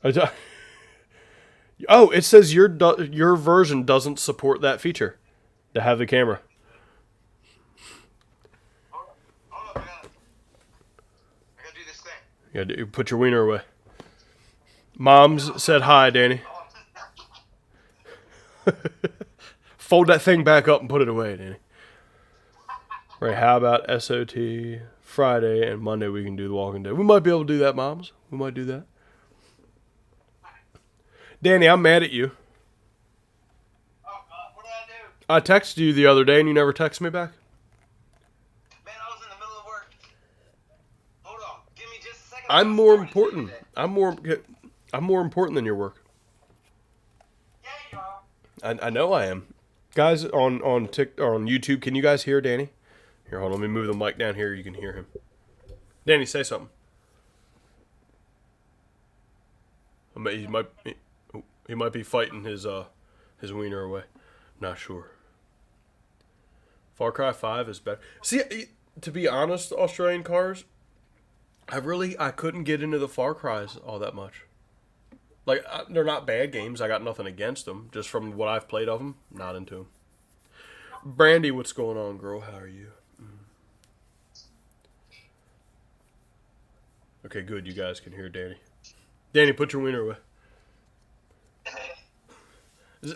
I'm naked. Oh, it says your version doesn't support that feature to have the camera. Hold up, I gotta do this thing. You gotta put your wiener away. Moms said hi, Danny. Fold that thing back up and put it away, Danny. Right, how about SOT Friday and Monday we can do The Walking Dead? We might be able to do that, Moms. We might do that. Danny, I'm mad at you. Oh, God, what did I do? I texted you the other day and you never texted me back. Man, I was in the middle of work. Hold on, give me just a second. I'm more important. I'm more important than your work. Yeah, you are. I know I am. Guys on TikTok or on YouTube, can you guys hear Danny? Here, hold on. Let me move the mic down here. You can hear him. Danny, say something. He might be fighting his wiener away. Not sure. Far Cry 5 is better. See, to be honest, Australian cars, I couldn't get into the Far Cries all that much. Like, they're not bad games. I got nothing against them. Just from what I've played of them, not into them. Brandy, what's going on, girl? How are you? Okay, good. You guys can hear Danny. Danny, put your wiener away.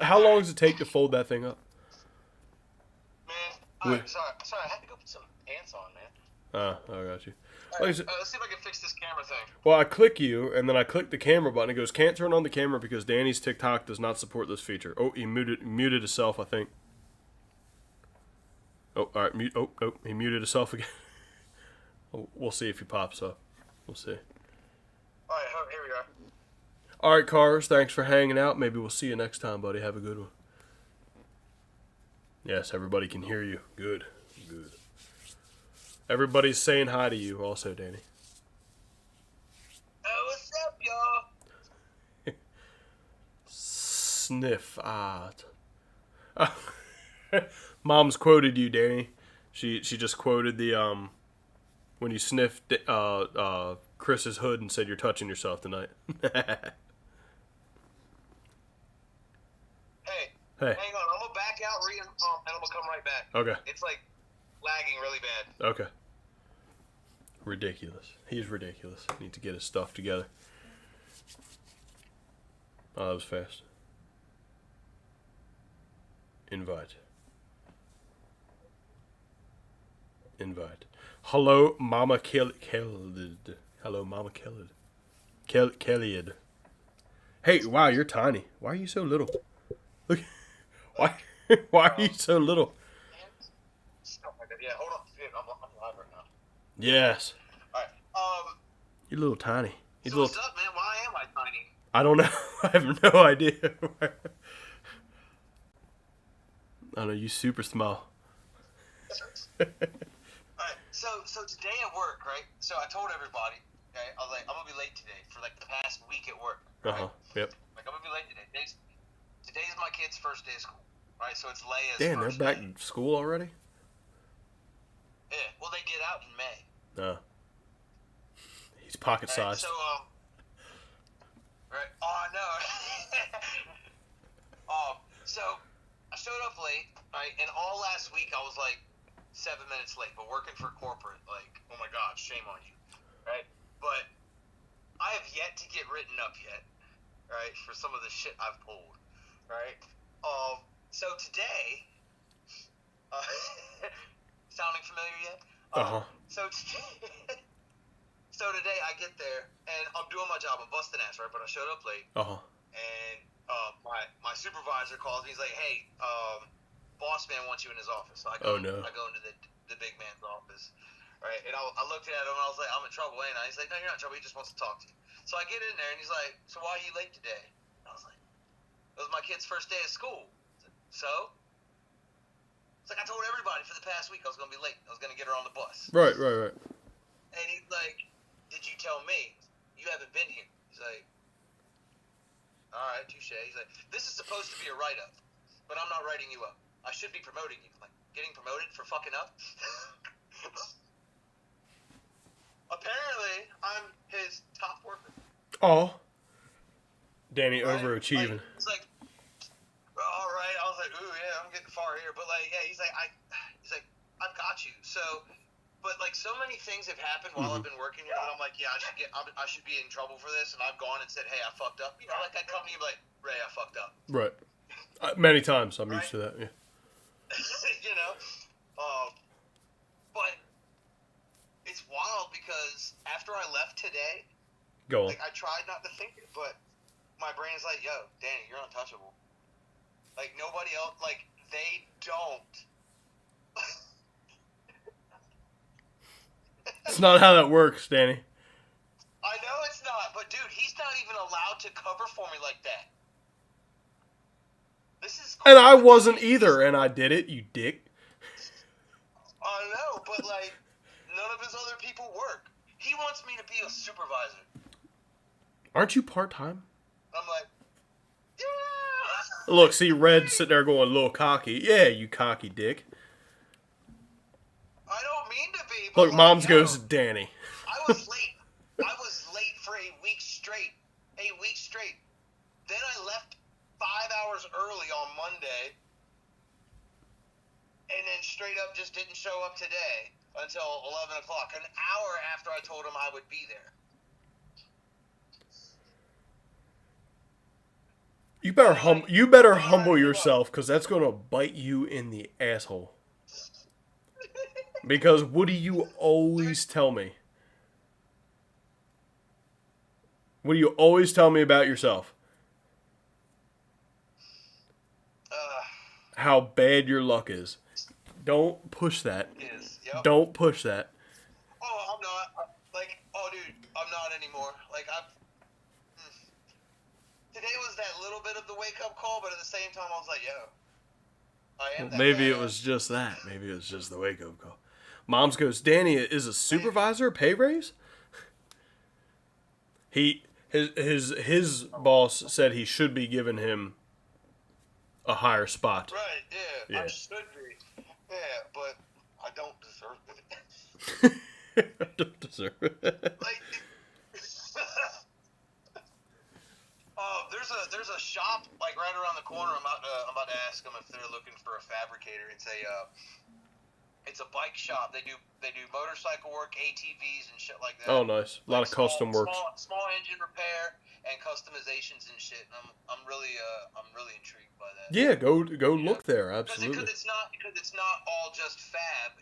How long does it take to fold that thing up? Man, alright, sorry, I had to go put some pants on, man. I got you. Alright, let's see if I can fix this camera thing. Well, I click you, and then I click the camera button. It goes, can't turn on the camera because Danny's TikTok does not support this feature. Oh, he muted himself, I think. Oh, all right. He muted himself again. We'll see if he pops up. We'll see. Alright, here we are. All right, Cars. Thanks for hanging out. Maybe we'll see you next time, buddy. Have a good one. Yes, everybody can hear you. Good. Good. Everybody's saying hi to you also, Danny. Oh, what's up, y'all? Sniff. Mom's quoted you, Danny. She just quoted the when you sniffed Chris's hood and said you're touching yourself tonight. Hey, hang on. I'm gonna back out, and I'm gonna come right back. Okay. It's like lagging really bad. Okay. Ridiculous. He's ridiculous. Need to get his stuff together. Oh, that was fast. Invite. Hello, Mama Khalid. Hello, Mama Khalid. Khalid. Hey, wow, you're tiny. Why are you so little? Look. Why are you so little? Yeah, hold on. I'm live right now. Yes. Alright, You're a little tiny. So what's up, man? Why am I tiny? I don't know. I have no idea. I don't know. You super small. Alright, so today at work, right? So I told everybody, okay, I was like, I'm gonna be late today for like the past week at work. Right? Yep. Like, I'm gonna be late today. Today's my kid's first day of school, right? So it's Leia's Damn, they're first back day. in school already? Yeah, well, they get out in May. No. He's pocket Right, sized. so, right. Oh, no. So I showed up late, right? And all last week I was like 7 minutes late, but working for corporate, like, oh my God, shame on you, right? But I have yet to get written up yet, right? For some of the shit I've pulled, right? So today, sounding familiar yet? So today. So today I get there and I'm doing my job. I'm busting ass, right? But I showed up late. And my supervisor calls me. He's like, "Hey, boss man wants you in his office." So I go. I go into the big man's office, right? And I looked at him and I was like, "I'm in trouble, ain't I?" He's like, "No, you're not in trouble. He just wants to talk to you." So I get in there and he's like, "So why are you late today?" And I was like, "It was my kid's first day of school." So it's like I told everybody for the past week I was gonna be late. I was gonna get her on the bus. Right. And he's like, "Did you tell me? You haven't been here." He's like, "All right, touche." He's like, "This is supposed to be a write-up, but I'm not writing you up. I should be promoting you." I'm like, getting promoted for fucking up? Apparently, I'm his top worker. Oh. Danny Right? overachieving. Like, he's like, all right. I was like, ooh, yeah, I'm getting far here. But like, yeah, he's like, I've got you. So, but like, so many things have happened while I've been working here, and I'm like, yeah, I should be in trouble for this. And I've gone and said, hey, I fucked up. You know, like I'd come to you like, Ray, I fucked up. Right. Many times. I'm used to that. Yeah. You know, but it's wild because after I left today, Go on. like I tried not to think it, but my brain's like, yo, Danny, you're untouchable. Like nobody else, like they don't. It's not how that works, Danny. I know it's not, but dude, he's not even allowed to cover for me like that. This is. And I wasn't either, and I did it, you dick. I know, but like, none of his other people work. He wants me to be a supervisor. Aren't you part-time? I'm like, yeah. Look, see Red sitting there going a little cocky. Yeah, you cocky dick. I don't mean to be. But Look, like, Mom's yo, goes, Danny. I was late. I was late for a week straight. 8 weeks straight. Then I left 5 hours early on Monday, and then straight up just didn't show up today until 11 o'clock, an hour after I told him I would be there. You better humble yourself, because that's going to bite you in the asshole. Because what do you always tell me? What do you always tell me about yourself? How bad your luck is. Don't push that. Yep. Don't push that. Oh, I'm not. Dude, I'm not anymore. Today was that little bit of the wake-up call, but at the same time, I was like, yo, I am that Maybe guy. It was just that. Maybe it was just the wake-up call. Mom's goes, Danny, is a supervisor a pay raise? His boss said he should be giving him a higher spot. Right, yeah. I should be. Yeah, but I don't deserve it. I don't deserve it. There's a shop right around the corner. I'm about to ask them if they're looking for a fabricator. It's a bike shop. They do motorcycle work, ATVs and shit like that. Oh, nice. A lot of custom work. Small engine repair and customizations and shit. And I'm really intrigued by that. Yeah, go look there. Absolutely. Because it's not all just fab.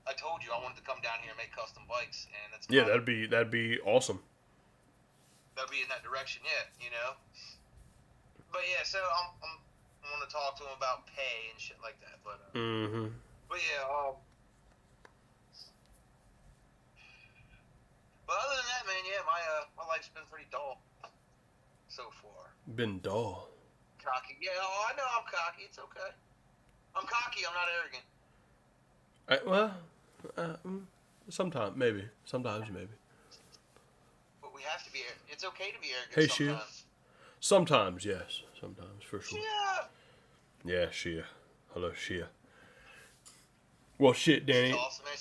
I told you I wanted to come down here and make custom bikes, and that's that'd be awesome. That'd be in that direction, yeah, But yeah, so I want to talk to him about pay and shit like that, but But yeah, but other than that, man, yeah, my life's been pretty dull so far. Been dull. Cocky, yeah. Oh, I know I'm cocky. It's okay. I'm cocky. I'm not arrogant. Sometimes maybe. But we have to be. It's okay to be arrogant. Hey, sometimes. Shia. Sometimes, yes. Sometimes, for sure. Yeah. Yeah, Shia. Hello, Shia. Well, shit, Danny. She's awesome, man.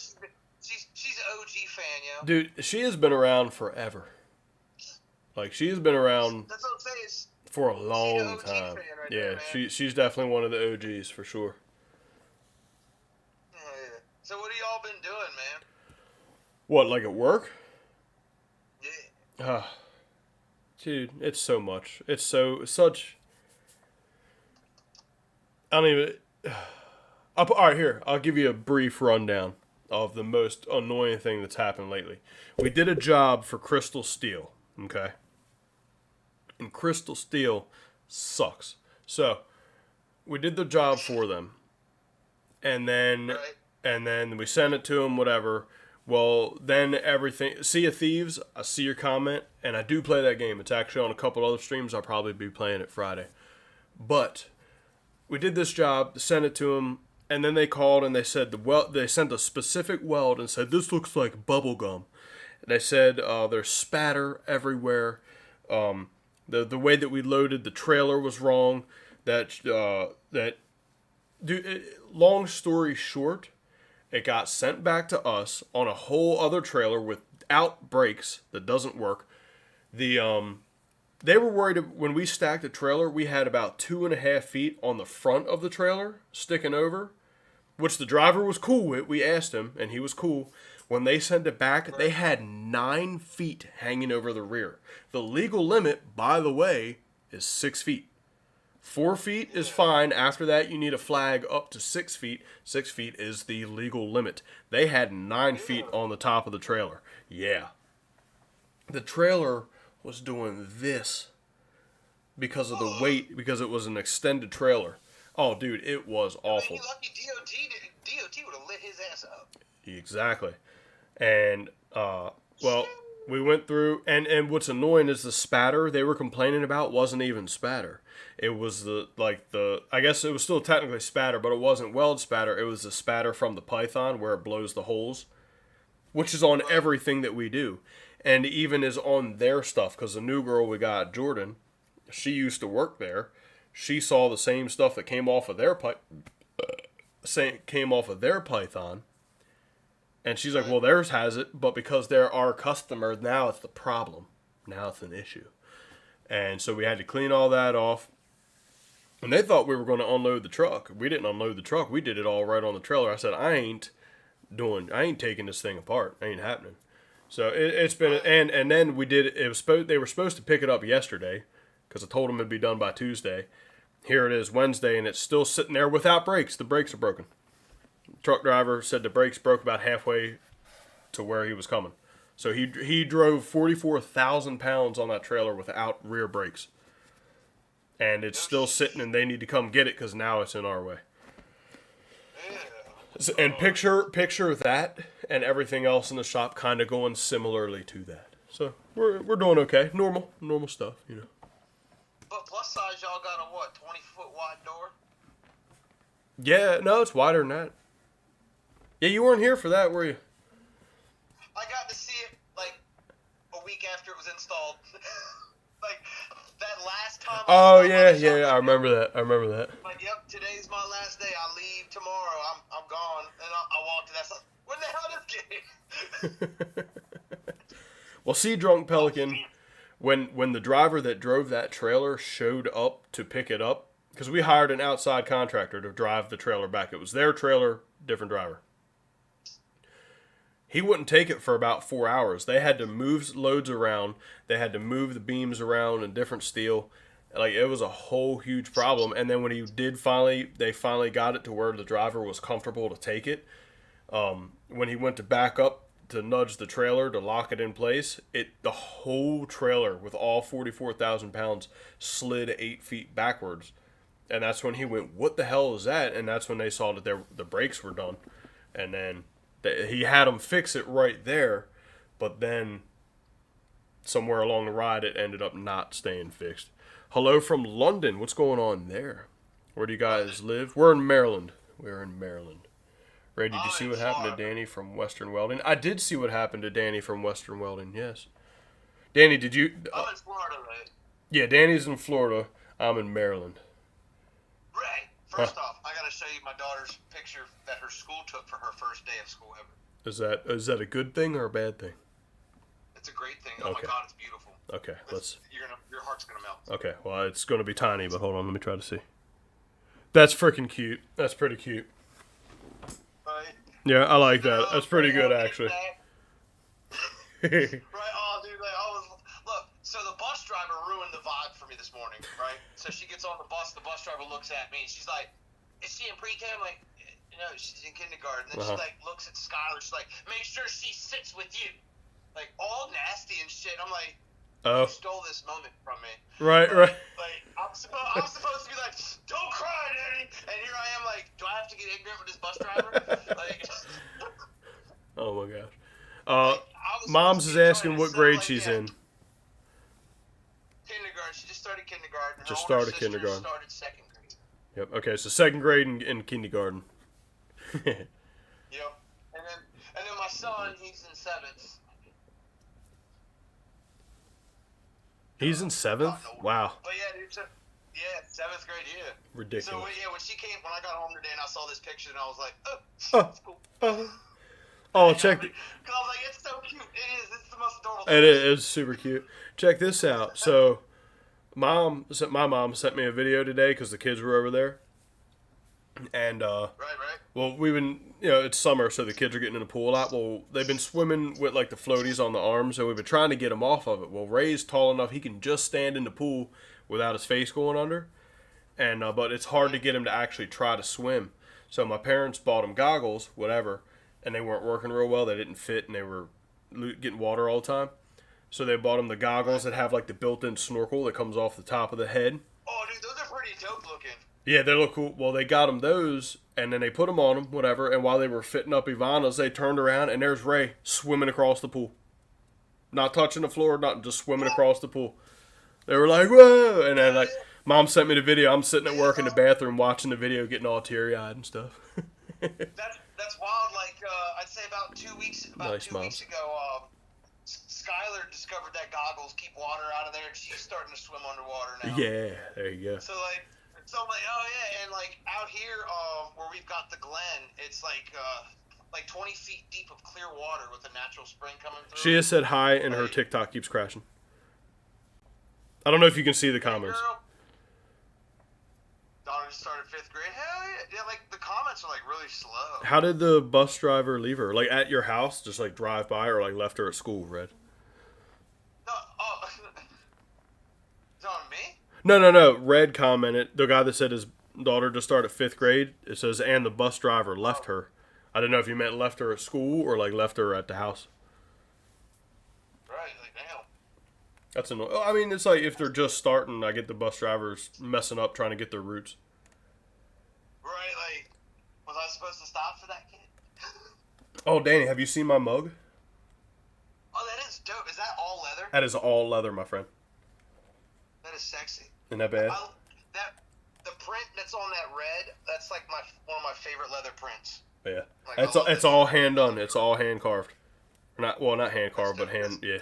She's an OG fan, yo. Dude, she has been around forever. She has been around. That's what I'm saying. For a long time. Right Yeah, there, she's definitely one of the OGs for sure. Yeah. So what have y'all been doing, man? What, at work? Yeah. Dude, it's so much. It's such. I don't even. All right, here. I'll give you a brief rundown of the most annoying thing that's happened lately. We did a job for Crystal Steel, okay? And Crystal Steel sucks. So, we did the job for them. And then we sent it to them, whatever. Well, then everything... Sea of Thieves, I see your comment, and I do play that game. It's actually on a couple other streams. I'll probably be playing it Friday. But we did this job, sent it to them, and then they called and they said they sent a specific weld and said, this looks like bubble gum. They said there's spatter everywhere. The way that we loaded the trailer was wrong. Long story short, it got sent back to us on a whole other trailer without brakes that doesn't work. They were worried when we stacked the trailer, we had about 2.5 feet on the front of the trailer sticking over, which the driver was cool with. We asked him, and he was cool. When they sent it back, they had 9 feet hanging over the rear. The legal limit, by the way, is 6 feet. 4 feet is fine. After that, you need a flag up to 6 feet. 6 feet is the legal limit. They had 9 feet on the top of the trailer. Yeah. The trailer was doing this because of the weight, because it was an extended trailer. Oh, dude, it was awful. You're lucky DOT would have lit his ass up. Exactly. And, we went through, and what's annoying is the spatter they were complaining about wasn't even spatter. It was I guess it was still technically spatter, but it wasn't weld spatter. It was the spatter from the Python where it blows the holes, which is on everything that we do. And even is on their stuff, because the new girl we got, Jordan, she used to work there. She saw the same stuff that came off of their Python. And she's like, well, theirs has it, but because they're our customer, now it's the problem. Now it's an issue. And so we had to clean all that off. And they thought we were going to unload the truck. We didn't unload the truck. We did it all right on the trailer. I said, I ain't taking this thing apart. Ain't happening. So it's been, and then we did, they were supposed to pick it up yesterday because I told them it'd be done by Tuesday. Here it is Wednesday, and it's still sitting there without brakes. The brakes are broken. The truck driver said the brakes broke about halfway to where he was coming. So he drove 44,000 pounds on that trailer without rear brakes. And it's still sitting, and they need to come get it because now it's in our way. And picture that and everything else in the shop kind of going similarly to that. So we're doing okay. Normal stuff, you know. But plus size, y'all got a 20-foot wide door? Yeah, no, it's wider than that. Yeah, you weren't here for that, were you? I got to see it like a week after it was installed. Like that last time. Oh yeah, I remember that. Like, yep, today's my last day. I leave tomorrow. I'm gone, and I walk to that. Like, when the hell did this get? Well, see, Drunk Pelican, when the driver that drove that trailer showed up to pick it up, because we hired an outside contractor to drive the trailer back. It was their trailer, different driver. He wouldn't take it for about 4 hours. They had to move loads around. They had to move the beams around in different steel. Like, it was a whole huge problem. And then when they finally got it to where the driver was comfortable to take it. When he went to back up to nudge the trailer to lock it in place, the whole trailer with all 44,000 pounds slid 8 feet backwards. And that's when he went, "What the hell is that?" And that's when they saw that the brakes were done. And then he had them fix it right there, but then somewhere along the ride it ended up not staying fixed. Hello from London. What's going on there? Where do you guys live? We're in Maryland. Ray, did you see what happened to Danny from Western Welding? I did see what happened to Danny from Western Welding, yes. Danny, did you... I'm in Florida, Ray. Yeah, Danny's in Florida. I'm in Maryland. Ray, first off, I got to show you my daughter's picture that her school took for her first day of school ever. Is that a good thing or a bad thing? It's a great thing. Oh my God, it's beautiful. Okay, your heart's gonna melt. Okay, well, it's gonna be tiny, but hold on, let me try to see. That's freaking cute. That's pretty cute. Right. Yeah, I like that. That's pretty good, actually. Right. Oh, dude. Look. So the bus driver ruined the vibe for me this morning. Right. So she gets on the bus. The bus driver looks at me and she's like, "Is she in pre-K?" I'm like, "No, she's in kindergarten." And then she looks at Skylar. She's like, "Make sure she sits with you." Like, all nasty and shit. I'm like, you stole this moment from me. Right. Like, I'm supposed to be like, "Don't cry, Danny." And here I am like, do I have to get ignorant with this bus driver? Like, oh my gosh. Mom's is asking what grade she's in. Kindergarten. She just started kindergarten. Just started kindergarten. Started second grade. Yep. Okay, so second grade in kindergarten. Yep. And then my son, he's in seventh. He's in seventh? Wow. But yeah, seventh grade, yeah. Ridiculous. So when I got home today and I saw this picture and I was like, that's cool. Oh, check. Because I was like, it's so cute. It is. It's the most adorable thing. It is super cute. Check this out. So, my mom sent me a video today because the kids were over there. And, right. Well, we've been, it's summer, so the kids are getting in the pool a lot. Well, they've been swimming with, like, the floaties on the arms, so we've been trying to get them off of it. Well, Ray's tall enough, he can just stand in the pool without his face going under. And, but it's hard to get him to actually try to swim. So my parents bought him goggles, whatever, and they weren't working real well. They didn't fit, and they were getting water all the time. So they bought him the goggles that have, like, the built-in snorkel that comes off the top of the head. Oh, dude, those are pretty dope looking. Yeah, they look cool. Well, they got him those, and then they put them on him, whatever, and while they were fitting up Ivana's, they turned around, and there's Ray swimming across the pool. Not touching the floor, not just swimming across the pool. They were like, whoa! And then, like, Mom sent me the video. I'm sitting at work in the bathroom watching the video, getting all teary-eyed and stuff. That's wild. Like, I'd say about 2 weeks ago, Skylar discovered that goggles keep water out of there, and she's starting to swim underwater now. Yeah, there you go. So I'm like, oh yeah, and like out here, where we've got the Glen, it's like 20 feet deep of clear water with a natural spring coming through. She has said hi, and her TikTok keeps crashing. I don't know if you can see the comments. Girl, daughter just started 5th grade. Hell yeah. Yeah, like, the comments are, like, really slow. How did the bus driver leave her? Like, at your house? Just, like, drive by or, like, left her at school, Red? No, oh. Is it on me? No. Red commented, the guy that said his daughter just started 5th grade, it says, and the bus driver left her. I didn't know if you meant left her at school or, like, left her at the house. Right, like, damn. That's annoying. I mean, it's like if they're just starting, I get the bus drivers messing up trying to get their routes. Right, like, was I supposed to stop for that kid? Oh, Danny, have you seen my mug? Oh, that is dope. Is that all leather? That is all leather, my friend. That is sexy. Isn't that bad? The print that's on that red, that's like one of my favorite leather prints. Yeah. Like, It's all hand done. It's all hand carved. Not hand carved, but hand. Yeah.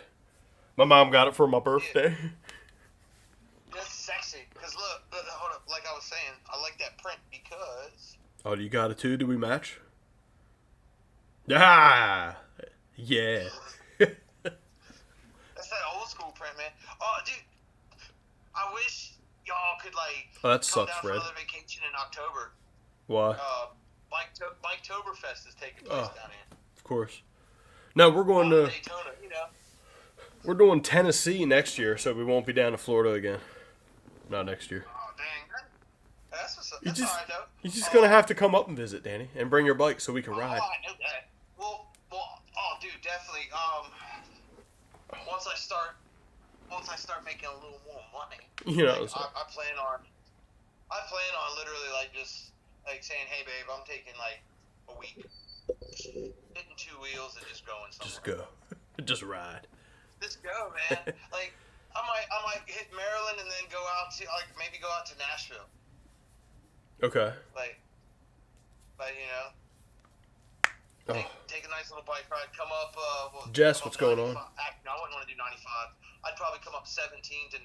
My mom got it for my birthday. That's sexy. Cause look, hold up. Like I was saying, I like that print because. Oh, you got it too? Do we match? Ah, yeah. That's that old school print, man. Oh, dude, I wish y'all could like. Oh, that come sucks, down for Red. another vacation in October. Why? Biketoberfest is taking place down here. Of course. No, we're going to Daytona, you know. We're doing Tennessee next year, so we won't be down to Florida again. Not next year. Oh dang, that's what's up. That's all right though. You're just gonna have to come up and visit, Danny, and bring your bike so we can ride. Oh, I know that. Well, oh, dude, definitely. Once I start making a little more money, You know, like, I plan on literally like just like saying, hey babe, I'm taking like a week, hitting 2 wheels and just going somewhere. just go, just ride. Just go, man. Like I might hit Maryland and then go out to maybe go out to Nashville. Okay. Like you know. Oh. Take a nice little bike ride. Come up. Jess, come what's up going 95. on? No, I wouldn't want to do 95. I'd probably come up 17 to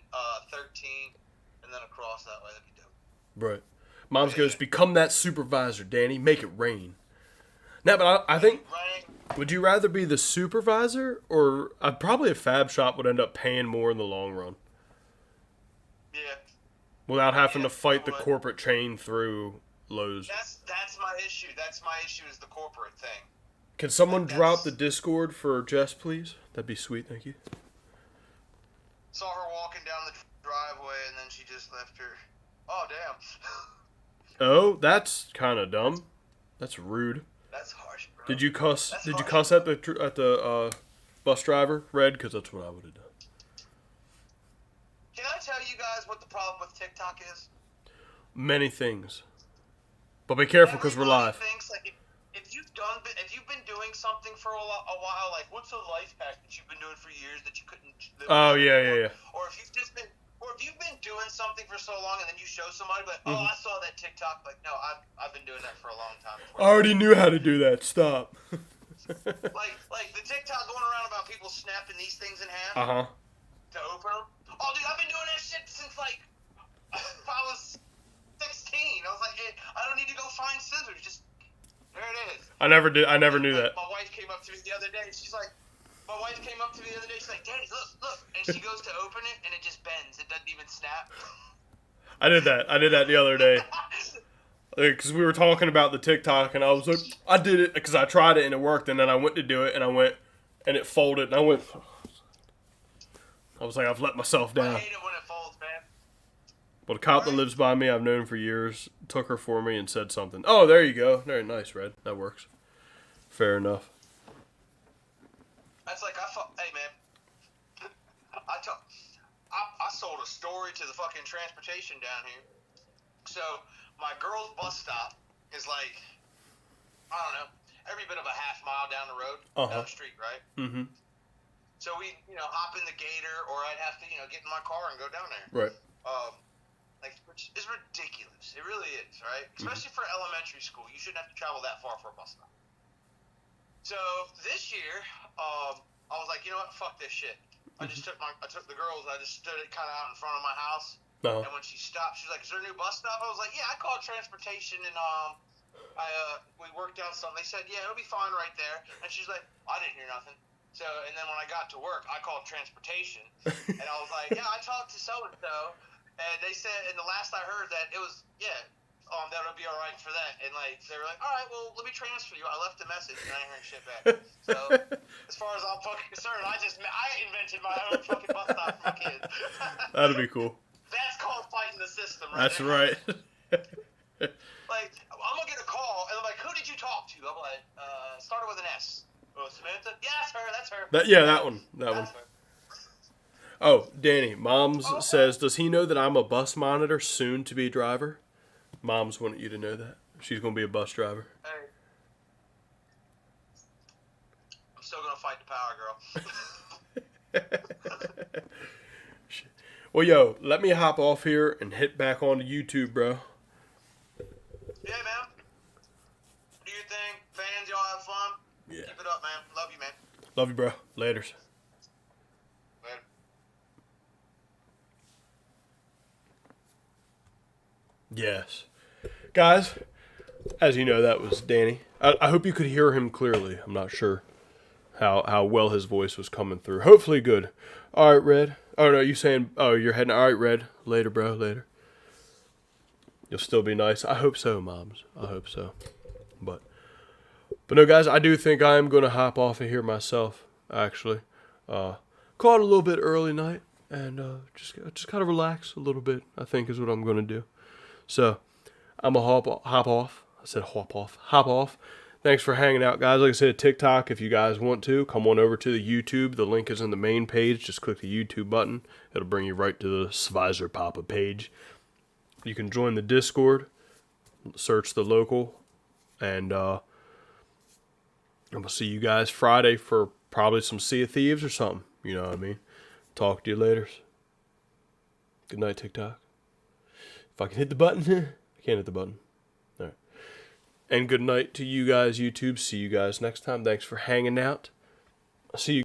13, and then across that way. That'd be dope. Right. Mom's goes, become that supervisor, Danny. Make it rain. Now, but I think, would you rather be the supervisor, or probably a fab shop would end up paying more in the long run? Yeah. Without having to fight the would. corporate chain through Lowe's. That's my issue. That's my issue is the corporate thing. Can someone drop the Discord for Jess, please? That'd be sweet, thank you. Saw her walking down the driveway, and then she just left her. Oh, damn. Oh, that's kind of dumb. That's rude. That's harsh, bro. Did you cuss? That's Did you harsh. cuss at the bus driver, Red? Because that's what I would have done. Can I tell you guys what the problem with TikTok is? Many things, but be careful because we're live. Thinks, like, if you've been doing something for a while, like what's a life hack that you've been doing for years that you couldn't live Oh without yeah. anymore? Or if you've been doing something for so long and then you show somebody, like, oh, I saw that TikTok. Like, no, I've been doing that for a long time. I already knew how to do that. Stop. like the TikTok going around about people snapping these things in half to open them. Oh, dude, I've been doing that shit since like I was 16. I was like, hey, I don't need to go find scissors. Just there it is. I never knew that. My wife came up to me the other day. She's like, Daddy, look. And she goes to open it, and it just bends. It doesn't even snap. I did that the other day. Because we were talking about the TikTok, and I was like, I did it because I tried it and it worked, and then I went to do it, and it folded, and I was like, I've let myself down. I hate it when it folds, man. Well, the cop that lives by me, I've known for years, took her for me and said something. Oh, there you go. Very nice, Red. That works. Fair enough. That's like, hey, man. I sold a story to the fucking transportation down here. So, my girl's bus stop is like, I don't know, every bit of a half mile down the road, down the street, right? Mm-hmm. So we, hop in the Gator, or I'd have to, get in my car and go down there. Right. Which is ridiculous. It really is, right? Especially for elementary school. You shouldn't have to travel that far for a bus stop. So this year, I was like, you know what? Fuck this shit. I took the girls. I just stood it kind of out in front of my house. And when she stopped, she was like, "Is there a new bus stop?" I was like, "Yeah, I called transportation and we worked out something." They said, "Yeah, it'll be fine right there." And she's like, "I didn't hear nothing." So, and then when I got to work, I called transportation, and I was like, yeah, I talked to so-and-so, and they said, and the last I heard that it was, that'll be all right for that. And, like, they were like, all right, well, let me transfer you. I left a message, and I ain't heard shit back. So, as far as I'm fucking concerned, I invented my own fucking bus stop for my kids. That'd be cool. That's called fighting the system, right? That's right. Like, I'm going to get a call, and I'm like, who did you talk to? I'm like, started with an S. Oh, Samantha? Yeah, that's her. That one. Her. Oh, Danny, Moms says, does he know that I'm a bus monitor, soon to be driver? Moms wanted you to know that. She's going to be a bus driver. Hey. I'm still going to fight the power, girl. Well, yo, let me hop off here and hit back onto YouTube, bro. Yeah, man. Do your thing. Fans, y'all have fun. Yeah. Keep it up, man. Love you, man. Love you, bro. Laters. Later. Yes. Guys, as you know, that was Danny. I hope you could hear him clearly. I'm not sure how well his voice was coming through. Hopefully good. All right, Red. Oh, no, you saying, you're heading. All right, Red. Later, bro. Later. You'll still be nice. I hope so, Moms. I hope so. But no, guys, I do think I am going to hop off of here myself, actually. Call it a little bit early night, and just kind of relax a little bit, I think is what I'm going to do. So, I'm going to hop off. I said hop off. Thanks for hanging out, guys. Like I said, TikTok, if you guys want to, come on over to the YouTube. The link is in the main page. Just click the YouTube button. It'll bring you right to the Svisor Papa page. You can join the Discord, search the local, and I'm going to see you guys Friday for probably some Sea of Thieves or something. You know what I mean? Talk to you later. Good night, TikTok. If I can hit the button, I can't hit the button. All right. And good night to you guys, YouTube. See you guys next time. Thanks for hanging out. I'll see you.